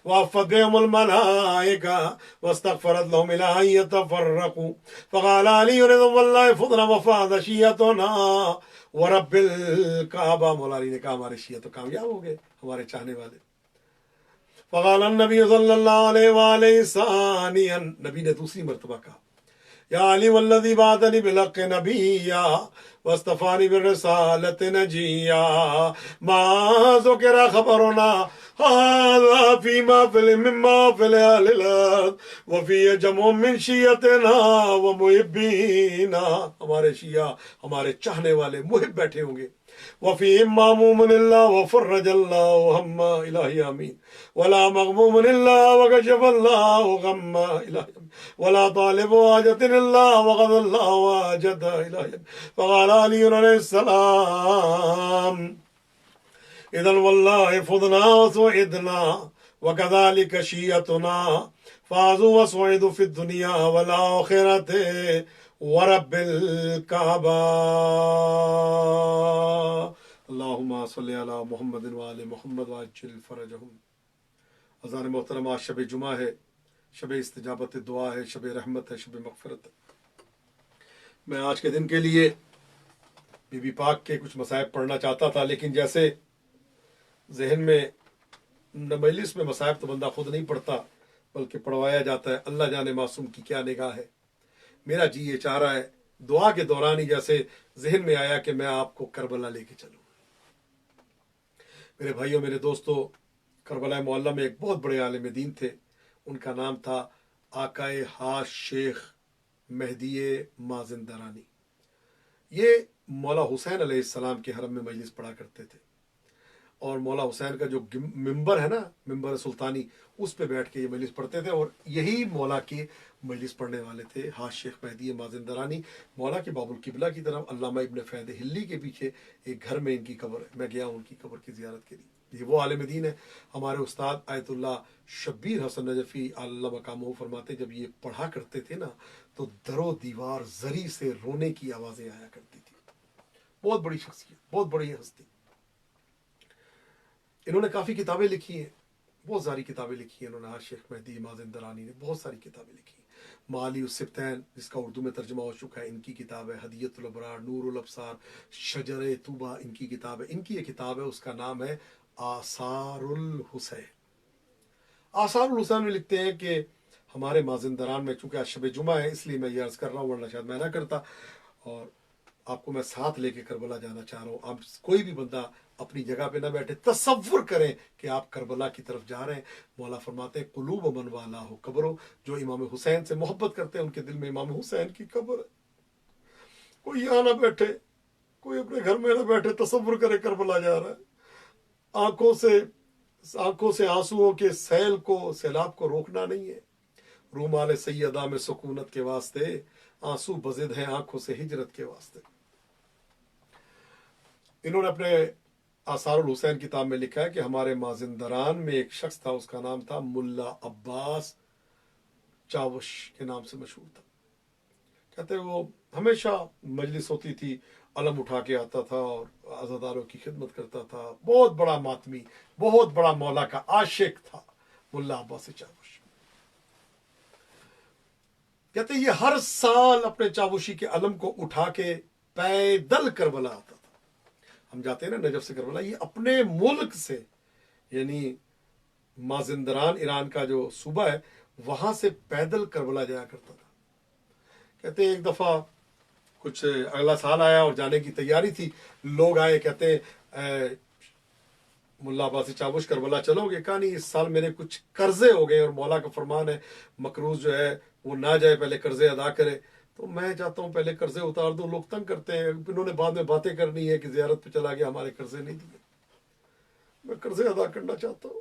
وعفت بهم الملائكة واستغفرت لهم إلى أن يتفرقوا فقال علي رضي الله فضلا وفاز شيعتنا ورب الكعبہ، مولا علی نے کہا ہمارے شیعہ تو کامیاب ہو گئے، ہمارے چاہنے والے۔ فقال النبی صلی اللہ علیہ وآلہ ثانیا، نبی نے دوسری مرتبہ کہا یا علی والذی بعثنی بالحق نبیا واصطفانی بالرسالۃ نجیا ما ذکر خبرنا هذا فی محفل من محافل اہل الارض وفی جمع من شیعتنا ومحبینا، ہمارے شیعہ ہمارے چاہنے والے محب بیٹھے ہوں گے، وفی ماموم اللہ وفرج اللہ ہم الہی آمین، ولا مغموم اللہ وکشف اللہ غم الہی ولا طالب حاجت اللہ وقضى اللہ حاجت الہی۔ فقال علی علیہ السلام اذن واللہ فضنا وسعدنا وكذلك شیعتنا فازوا وسعدوا في الدنيا والآخرة ورب الكعبہ۔ اللہم صلی علی محمد وآل محمد وعجل فرجہم۔ اذان محترمہ، آج شب جمعہ ہے، شب استجابت دعا ہے، شب رحمت ہے، شب مغفرت ہے۔ میں آج کے دن کے لیے بی بی پاک کے کچھ مصائب پڑھنا چاہتا تھا، لیکن جیسے ذہن میں مجلس میں مصائب تو بندہ خود نہیں پڑھتا بلکہ پڑھوایا جاتا ہے، اللہ جانے معصوم کی کیا نگاہ ہے۔ میرا جی یہ چاہ رہا ہے دعا کے دوران ہی جیسے ذہن میں آیا کہ میں آپ کو کربلا لے کے چلوں۔ میرے بھائیوں، میرے دوستو، کربلا معلیٰ میں ایک بہت بڑے عالم دین تھے، ان کا نام تھا آقائے حاج شیخ مہدی مازندرانی۔ یہ مولا حسین علیہ السلام کے حرم میں مجلس پڑھا کرتے تھے، اور مولا حسین کا جو ممبر ہے نا، ممبر سلطانی، اس پہ بیٹھ کے یہ مجلس پڑھتے تھے، اور یہی مولا کے مجلس پڑھنے والے تھے حاج شیخ مہدی مازندرانی۔ مولا کے باب القبلہ کی طرف علامہ ابن فید ہلی کے پیچھے ایک گھر میں ان کی قبر ہے، میں گیا ہوں ان کی قبر کی زیارت کے لیے۔ یہ وہ عالم دین ہے، ہمارے استاد آیت اللہ شبیر حسن نجفی اللہ مقامہ فرماتے جب یہ پڑھا کرتے تھے نا تو در و دیوار زری سے رونے کی آوازیں آیا کرتی تھی۔ بہت بڑی شخصیت، بہت بڑی ہستی۔ انہوں نے کافی کتابیں لکھی ہیں، بہت ساری کتابیں لکھی ہیں انہوں نے، حاج شیخ مہدی مازندرانی نے بہت ساری کتابیں لکھی ہیں۔ معالی السبتین جس کا اردو میں ترجمہ ہو چکا ہے، ان کی کتاب ہے۔ ہدیۃ الابرار، نور الابصار، شجر طوبہ ان کی کتاب ہے۔ ان کی یہ کتاب ہے، اس کا نام ہے آثار الحسین۔ آثار الحسین میں لکھتے ہیں کہ ہمارے مازندران میں، چونکہ آج شب جمعہ ہے اس لیے میں یہ عرض کر رہا ہوں، ورنہ شاید میں نہ کرتا، اور آپ کو میں ساتھ لے کے کربلا جانا چاہ رہا ہوں۔ آپ کوئی بھی بندہ اپنی جگہ پہ نہ بیٹھے، تصور کریں کہ آپ کربلا کی طرف جا رہے ہیں۔ مولا فرماتے ہیں قلوب من والا ہو قبرو، جو امام حسین سے محبت کرتے ہیں ان کے دل میں امام حسین کی قبر ہے۔ کوئی یہاں نہ بیٹھے، کوئی اپنے گھر میں نہ بیٹھے، تصور کرے کربلا جا رہا ہے۔ آنکھوں سے آنسوؤں کے سیل کو، سیلاب کو روکنا نہیں ہے۔ رومال سیدہ میں سکونت کے واسطے، آنسو بزد ہیں آنکھوں سے ہجرت کے واسطے۔ انہوں نے اپنے آثار الحسین کتاب میں لکھا ہے کہ ہمارے مازندران میں ایک شخص تھا، اس کا نام تھا ملا عباس چاوش کے نام سے مشہور تھا۔ کہتے وہ ہمیشہ مجلس ہوتی تھی، علم اٹھا کے آتا تھا اور عزاداروں کی خدمت کرتا تھا۔ بہت بڑا ماتمی، بہت بڑا مولا کا عاشق تھا ملا عباس چاوش۔ کہتے یہ ہر سال اپنے چاوشی کے علم کو اٹھا کے پیدل کربلا آتا تھا۔ ہم جاتے ہیں نا نجف سے کربلا، یہ اپنے ملک سے، یعنی مازندران ایران کا جو صوبہ ہے وہاں سے پیدل کربلا جایا کرتا تھا۔ کہتے ایک دفعہ کچھ اگلا سال آیا اور جانے کی تیاری تھی، لوگ آئے، کہتے ملا عباس چاوش کربلا چلو گے؟ کہا نہیں، اس سال میرے کچھ قرضے ہو گئے اور مولا کا فرمان ہے مقروض جو ہے وہ نہ جائے، پہلے قرضے ادا کرے، تو میں چاہتا ہوں پہلے قرضے اتار دوں۔ لوگ تنگ کرتے ہیں، انہوں نے بعد میں باتیں کرنی ہے کہ زیارت پہ چلا گیا ہمارے قرضے نہیں دیے۔ میں قرضے ادا کرنا چاہتا ہوں۔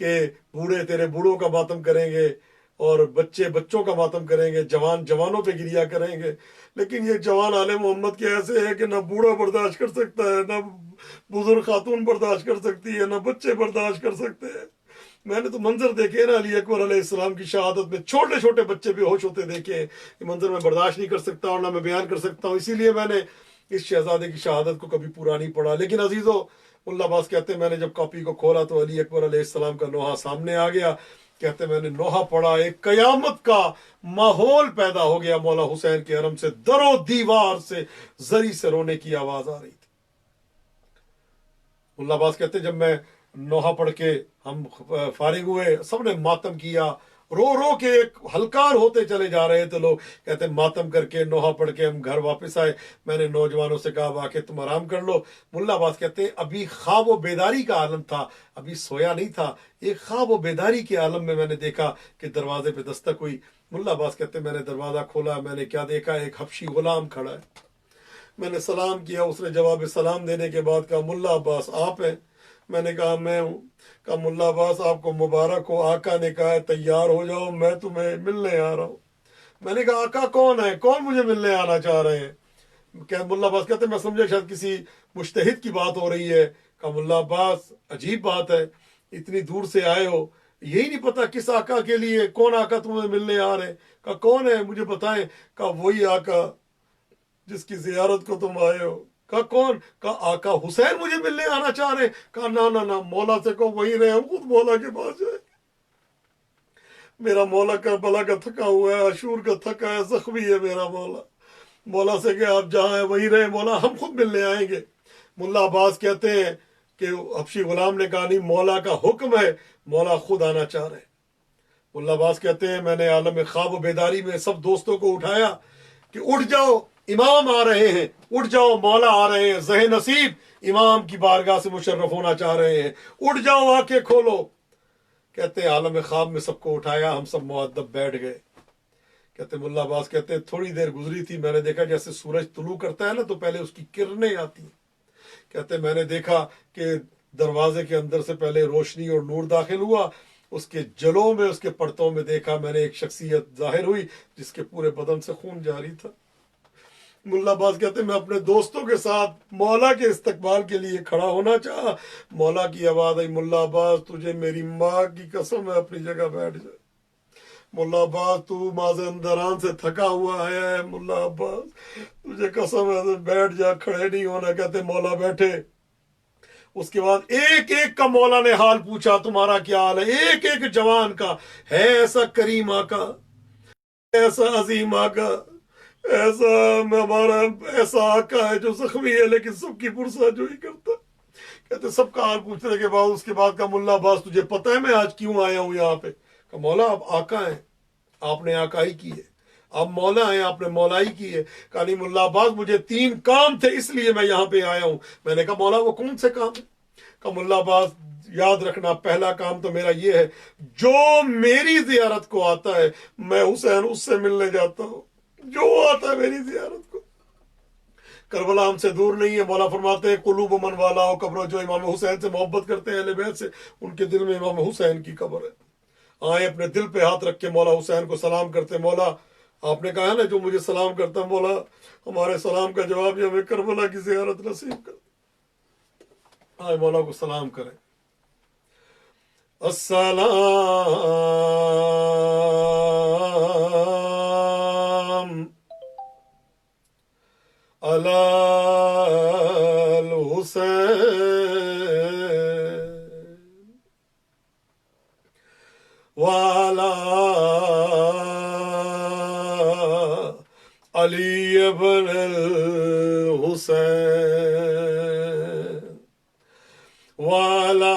کہ بوڑھے تیرے بوڑھوں کا ماتم کریں گے اور بچے بچوں کا ماتم کریں گے، جوان جوانوں پہ گریا کریں گے، لیکن یہ جوان آل محمد کے ایسے ہے کہ نہ بوڑھا برداشت کر سکتا ہے، نہ بزرگ خاتون برداشت کر سکتی ہے، نہ بچے برداشت کر سکتے ہیں۔ میں نے تو منظر دیکھے نا علی اکبر علیہ السلام کی شہادت میں، چھوٹے چھوٹے بچے بے ہوش ہوتے دیکھے ہیں۔ یہ منظر میں برداشت نہیں کر سکتا اور نہ میں بیان کر سکتا ہوں، اسی لیے میں نے اس شہزادے کی شہادت کو کبھی پورا نہیں پڑھا۔ لیکن عزیزو، ملا عباس کہتے ہیں میں نے جب کاپی کو کھولا تو علی اکبر علیہ السلام کا نوحہ سامنے آ گیا۔ کہتے ہیں میں نے نوحہ پڑھا، ایک قیامت کا ماحول پیدا ہو گیا مولا حسین کے حرم سے، در و دیوار سے زری سے رونے کی آواز آ رہی تھی۔ ملا عباس کہتے ہیں جب میں نوحہ پڑھ کے ہم فارغ ہوئے، سب نے ماتم کیا، رو رو کے ایک ہلکار ہوتے چلے جا رہے تھے لوگ۔ کہتے ہیں ماتم کر کے نوحہ پڑھ کے ہم گھر واپس آئے، میں نے نوجوانوں سے کہا واقع تم آرام کر لو۔ ملا عباس کہتے ہیں ابھی خواب و بیداری کا عالم تھا، ابھی سویا نہیں تھا، ایک خواب و بیداری کے عالم میں نے دیکھا کہ دروازے پہ دستک ہوئی۔ ملا عباس کہتے ہیں میں نے دروازہ کھولا، میں نے کیا دیکھا، ایک حبشی غلام کھڑا ہے۔ میں نے سلام کیا، اس نے جواب سلام دینے کے بعد کہا ملا عباس آپ ہیں؟ میں نے کہا میں ہوں۔ کہا ملا عباس آپ کو مبارک ہو، آقا نے کہا ہے تیار ہو جاؤ، میں تمہیں ملنے آ رہا ہوں۔ میں نے کہا آقا کون ہے، کون مجھے ملنے آنا چاہ رہے ہیں؟ کہ ملا عباس کہتے ہیں میں سمجھا شاید کسی مجتہد کی بات ہو رہی ہے۔ کہا ملا عباس عجیب بات ہے، اتنی دور سے آئے ہو، یہی نہیں پتا کس آقا کے لیے، کون آقا تمہیں ملنے آ رہے ہیں؟ کہا کون ہے مجھے بتائیں۔ کہا وہی آقا جس کی زیارت کو تم آئے ہو۔ کہا کون؟ کہا آقا حسین مجھے ملنے آنا چاہ رہے ہیں۔ کہا نہ مولا سے کہو وہی رہے، ہم خود مولا کے پاس جائیں۔ میرا مولا کربلا کا تھکا ہوا ہے، عاشور کا تھکا ہے، زخمی ہے میرا مولا، مولا سے کہ آپ جہاں ہیں وہی رہے، مولا ہم خود ملنے آئیں گے۔ ملا عباس کہتے ہیں کہ حبشی غلام نے کہا نہیں، مولا کا حکم ہے، مولا خود آنا چاہ رہے ہیں۔ ملا عباس کہتے ہیں میں نے عالم خواب و بیداری میں سب دوستوں کو اٹھایا کہ اٹھ جاؤ، امام آ رہے ہیں، اٹھ جاؤ، مولا آ رہے ہیں، ذہ نصیب امام کی بارگاہ سے مشرف ہونا چاہ رہے ہیں، اٹھ جاؤ آنکھیں کھولو۔ کہتے ہیں عالم خواب میں سب کو اٹھایا، ہم سب مؤدب بیٹھ گئے۔ کہتے ہیں ملا عباس کہتے ہیں تھوڑی دیر گزری تھی، میں نے دیکھا جیسے سورج طلوع کرتا ہے نا تو پہلے اس کی کرنیں آتی ہیں۔ کہتے ہیں میں نے دیکھا کہ دروازے کے اندر سے پہلے روشنی اور نور داخل ہوا، اس کے جلوں میں، اس کے پرتوں میں دیکھا میں نے ایک شخصیت ظاہر ہوئی جس کے پورے بدن سے خون جاری تھا۔ ملا عباس کہتے ہیں میں اپنے دوستوں کے ساتھ مولا کے استقبال کے لیے کھڑا ہونا چاہا، مولا کی آواز آئی ملا عباس تجھے میری ماں کی قسم ہے اپنی جگہ بیٹھ جائے۔ ملا عباس تو مازندران سے تھکا ہوا آیا ہے، ملا عباس تجھے قسم ہے بیٹھ جا، کھڑے نہیں ہونا۔ کہتے مولا بیٹھے۔ اس کے بعد ایک ایک کا مولا نے حال پوچھا، تمہارا کیا حال ہے؟ ایک ایک جوان کا، ہے ایسا کریم آقا، ایسا عظیم آقا، ایسا ہمارا ایسا آقا ہے جو زخمی ہے لیکن سب کی پرسہ جو ہی کرتا۔ کہتے سب کا حال پوچھنے کے بعد اس کے بعد کا ملا عباس تجھے پتہ ہے میں آج کیوں آیا ہوں یہاں پہ؟ کہ مولا آپ آقا ہیں، آپ نے آقائی کی ہے، آپ مولا ہیں، آپ نے مولائی کی ہے۔ کہا نہیں ملا عباس مجھے 3 کام تھے اس لیے میں یہاں پہ آیا ہوں۔ میں نے کہا مولا وہ کون سے کام ہیں؟ کہ ملا عباس یاد رکھنا پہلا کام تو میرا یہ ہے، جو میری زیارت کو آتا ہے میں حسین اس سے ملنے جاتا ہوں، جو آتا ہے میری زیارت کو۔ کربلا ہم سے دور نہیں ہے، مولا فرماتے ہیں قلوب من والا ہو قبر، جو امام حسین سے محبت کرتے ہیں اہل بیت سے، ان کے دل میں امام حسین کی قبر ہے۔ آئے اپنے دل پہ ہاتھ رکھ کے مولا حسین کو سلام کرتے، مولا آپ نے کہا نا جو مجھے سلام کرتا مولا ہمارے سلام کا جواب یہ ہمیں کربلا کی زیارت نصیب کر۔ آئے مولا کو سلام کریں، السلام علی الحسین وعلی علی ابن الحسین وعلی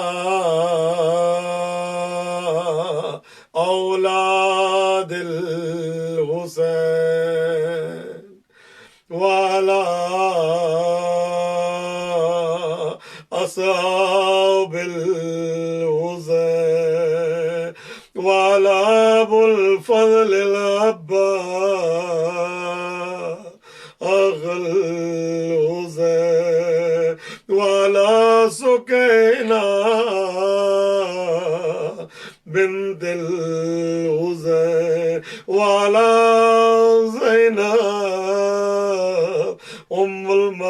اولاد الحسین وعلی اصحاب الحسین وعلی ابو الفضل العباس اغل الحسین وعلی سکینہ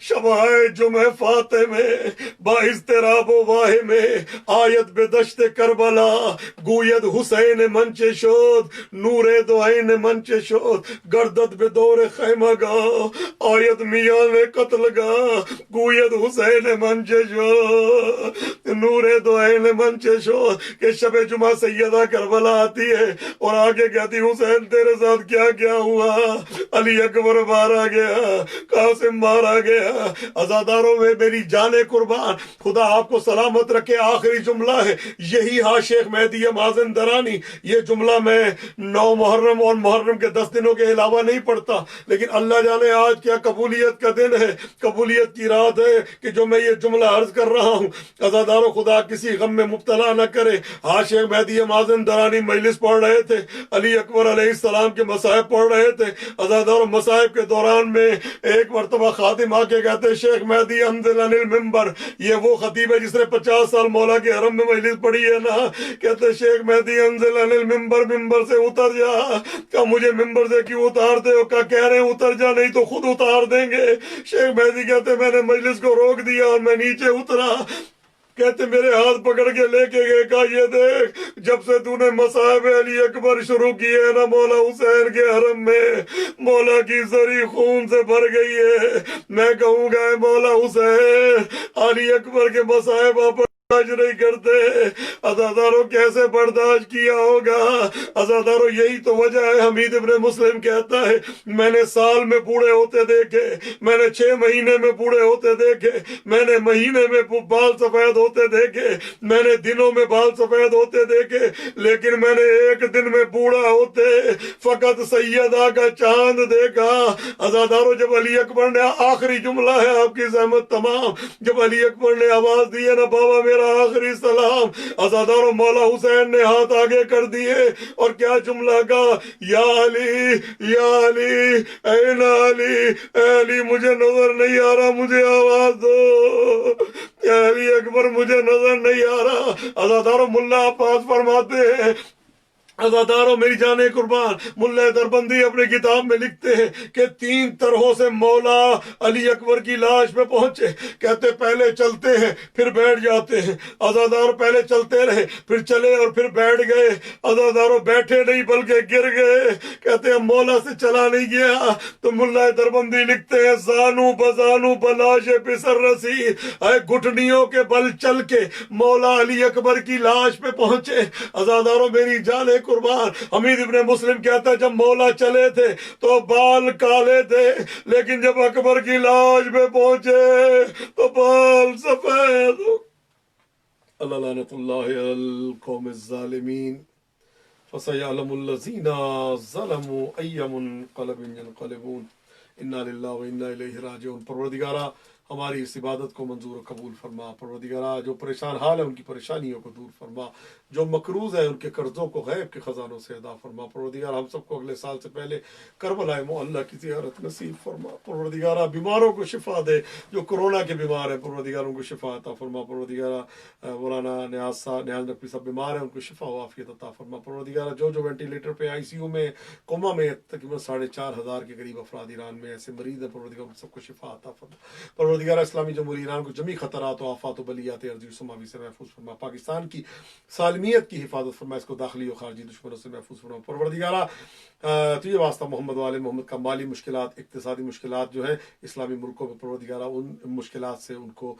شبائے جمعہ فاتح میں باعث تراب و واہ میں آیت بے دشت کربلا گوید حسین منچ شد نور دعین منچ شد گردت بے دور خیمہ گاہ آیت میان قتل گاہ گوید حسین منچ شد نور دعین منچ شد کہ شب جمعہ سیدہ کربلا آتی ہے اور آگے کہتی حسین تیرے ساتھ کیا کیا ہوا، علی اکبر مارا گیا، قاسم مارا گیا۔ عزاداروں میں میری جان قربان، خدا آپ کو سلامت رکھے، آخری جملہ ہے یہی ہاں شیخ مہدی مازن درانی۔ یہ جملہ میں 9 محرم اور محرم کے 10 دنوں کے علاوہ نہیں پڑھتا، لیکن اللہ جانے آج کیا قبولیت کا دن ہے، قبولیت کی رات ہے کہ جو میں یہ جملہ عرض کر رہا ہوں۔ عزاداروں خدا کسی غم میں مبتلا نہ کرے۔ ہاں شیخ مہدی مازن درانی مجلس پڑھ رہے تھے، علی اکبر علیہ السلام کے مصائب پڑھ رہے تھے۔ عزاداروں مصائب کے دوران میں ایک مرتبہ خادم آ کے کہتے شیخ مہدی انزل عن المنبر، یہ وہ خطیب ہے جس نے 50 سال مولا کے حرم میں مجلس پڑھی ہے نا، کہتے شیخ مہدی انزل عن المنبر، ممبر سے اتر جا۔ کہا مجھے ممبر سے کیوں اتارتے ہو؟ کہا کہہ رہے ہیں اتر جا نہیں تو خود اتار دیں گے۔ شیخ مہدی کہتے میں نے مجلس کو روک دیا اور میں نیچے اترا، کہتے میرے ہاتھ پکڑ کے لے کے گئے، کہا یہ دیکھ جب سے تو نے مصائب علی اکبر شروع کیے ہیں نا مولا حسین کے حرم میں، مولا کی زری خون سے بھر گئی ہے۔ میں کہوں گا اے مولا حسین، علی اکبر کے مصائب آپ برداشت نہیں کرتے، عزاداروں کیسے برداشت کیا ہوگا؟ عزاداروں یہی تو وجہ ہے، حمید ابن مسلم کہتا ہے میں نے سال میں بوڑھے ہوتے دیکھے، میں نے 6 مہینے میں بوڑھے ہوتے دیکھے، میں نے مہینے میں بال سفید ہوتے دیکھے، میں نے دنوں میں بال سفید ہوتے دیکھے، لیکن میں نے ایک دن میں بوڑھا ہوتے فقط سیدہ کا چاند دیکھا۔ عزاداروں جب علی اکبر نے، آخری جملہ ہے آپ کی زحمت تمام، جب علی اکبر نے آواز دی ہے نا بابا میرا آخری سلام، عزاداروں مولا حسین نے ہاتھ آگے کر دیے اور کیا جملہ کہا، یا علی یا علی این علی، اے علی مجھے نظر نہیں آ رہا مجھے آواز دو، اے علی اکبر مجھے نظر نہیں آ رہا۔ عزاداروں ملا عباس فرماتے ہیں، عزاداروں میری جان قربان، ملا دربندی اپنی کتاب میں لکھتے ہیں کہ 3 طرحوں سے مولا علی اکبر کی لاش پہ پہنچے۔ کہتے پہلے چلتے ہیں پھر بیٹھ جاتے ہیں، عزادار پہلے چلتے رہے پھر چلے اور پھر بیٹھ گئے، عزاداروں بیٹھے نہیں بلکہ گر گئے۔ کہتے ہیں مولا سے چلا نہیں گیا تو ملا دربندی لکھتے ہیں زانو بزانو بلاش پسر رسید، اے گھٹنیوں کے بل چل کے مولا علی اکبر کی لاش پہ پہنچے۔ عزاداروں میری جان قربان، حمید ابن مسلم کہتا ہے جب مولا چلے تھے تو بال کالے تھے، لیکن جب اکبر کی لاش پہ پہنچے تو بال سفید۔ اللہ لعنت اللہ علی القوم الظالمین، فسیعلم الذین ظلموا ای منقلب ینقلبون، انا للہ و انا الیہ راجعون۔ پروردگارہ ہماری اس عبادت کو منظور و قبول فرما، پروردگارہ جو پریشان حال ہے ان کی پریشانیوں کو دور فرما، جو مقروض ہیں ان کے قرضوں کو غیب کے خزانوں سے ادا فرما، پروردگارہ ہم سب کو اگلے سال سے پہلے کربلا معلیٰ کی زیارت نصیب فرما، پروردگارہ بیماروں کو شفا دے، جو کورونا کے بیمار ہیں پروردگاروں کو شفا عطا فرما، پروردگارہ مولانا نیاز نقوی صاحب بیمار ہیں ان کو شفا و عافیت عطا فرما، پروردگارہ جو وینٹیلیٹر پہ آئی سی یو میں کوما میں تقریباً 4,500 کے قریب افراد ایران میں ایسے مریض ہیں، پروردگار ان سب کو شفا عطا فرما، پروردگارہ اسلامی جمہوریہ ایران کو جمی خطرات و آفات و بلیات ارضی و سماوی سے محفوظ فرما، پاکستان کی سالمیت کی حفاظت فرما، اس کو داخلی و خارجی دشمنوں سے محفوظ فرما، پروردگارہ تجھے واسطہ محمد والے محمد کا مالی مشکلات، اقتصادی مشکلات جو ہیں اسلامی ملکوں میں، پروردگارہ ان مشکلات سے ان کو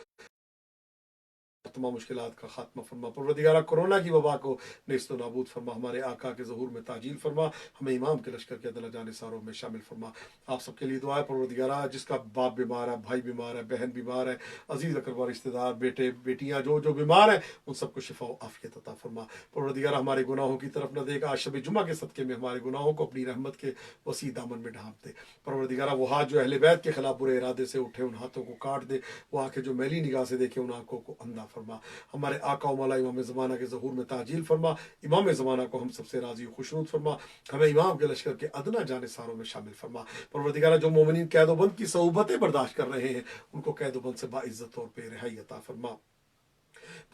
تمام مشکلات کا خاتمہ فرما، پروردگارہ کورونا کی وبا کو نیست و نابود فرما، ہمارے آقا کے ظہور میں تعجیل فرما، ہمیں امام کے لشکر کے عدل جان ساروں میں شامل فرما۔ آپ سب کے لیے دعا ہے پروردگارہ جس کا باپ بیمار ہے، بھائی بیمار ہے، بہن بیمار ہے، عزیز اقربا رشتہ دار، بیٹے بیٹیاں جو بیمار ہیں ان سب کو شفا و عافیت عطا فرما، پروردگارہ ہمارے گناہوں کی طرف نہ دیکھ، آج شب جمعہ کے صدقے میں ہمارے گناہوں کو اپنی رحمت کے وسیع دامن میں ڈھانپ دے، پروردگارہ وہ ہاتھ جو اہل بیت کے خلاف برے ارادے سے اٹھے ان ہاتھوں کو کاٹ دے، وہ آنکھیں جو میلی نگاہ سے دیکھے ان آنکھوں کو اندھا فرما، ہمارے آقا و مولا امام زمانہ کے ظہور میں تعجیل فرما، امام زمانہ کو ہم سب سے راضی و خوشنود فرما، ہمیں امام کے لشکر کے ادنا جان ساروں میں شامل فرما، پروردگارہ جو مومنین قید و بند کی صعوبتیں برداشت کر رہے ہیں ان کو قید و بند سے باعزت طور پہ رہائی عطا فرما،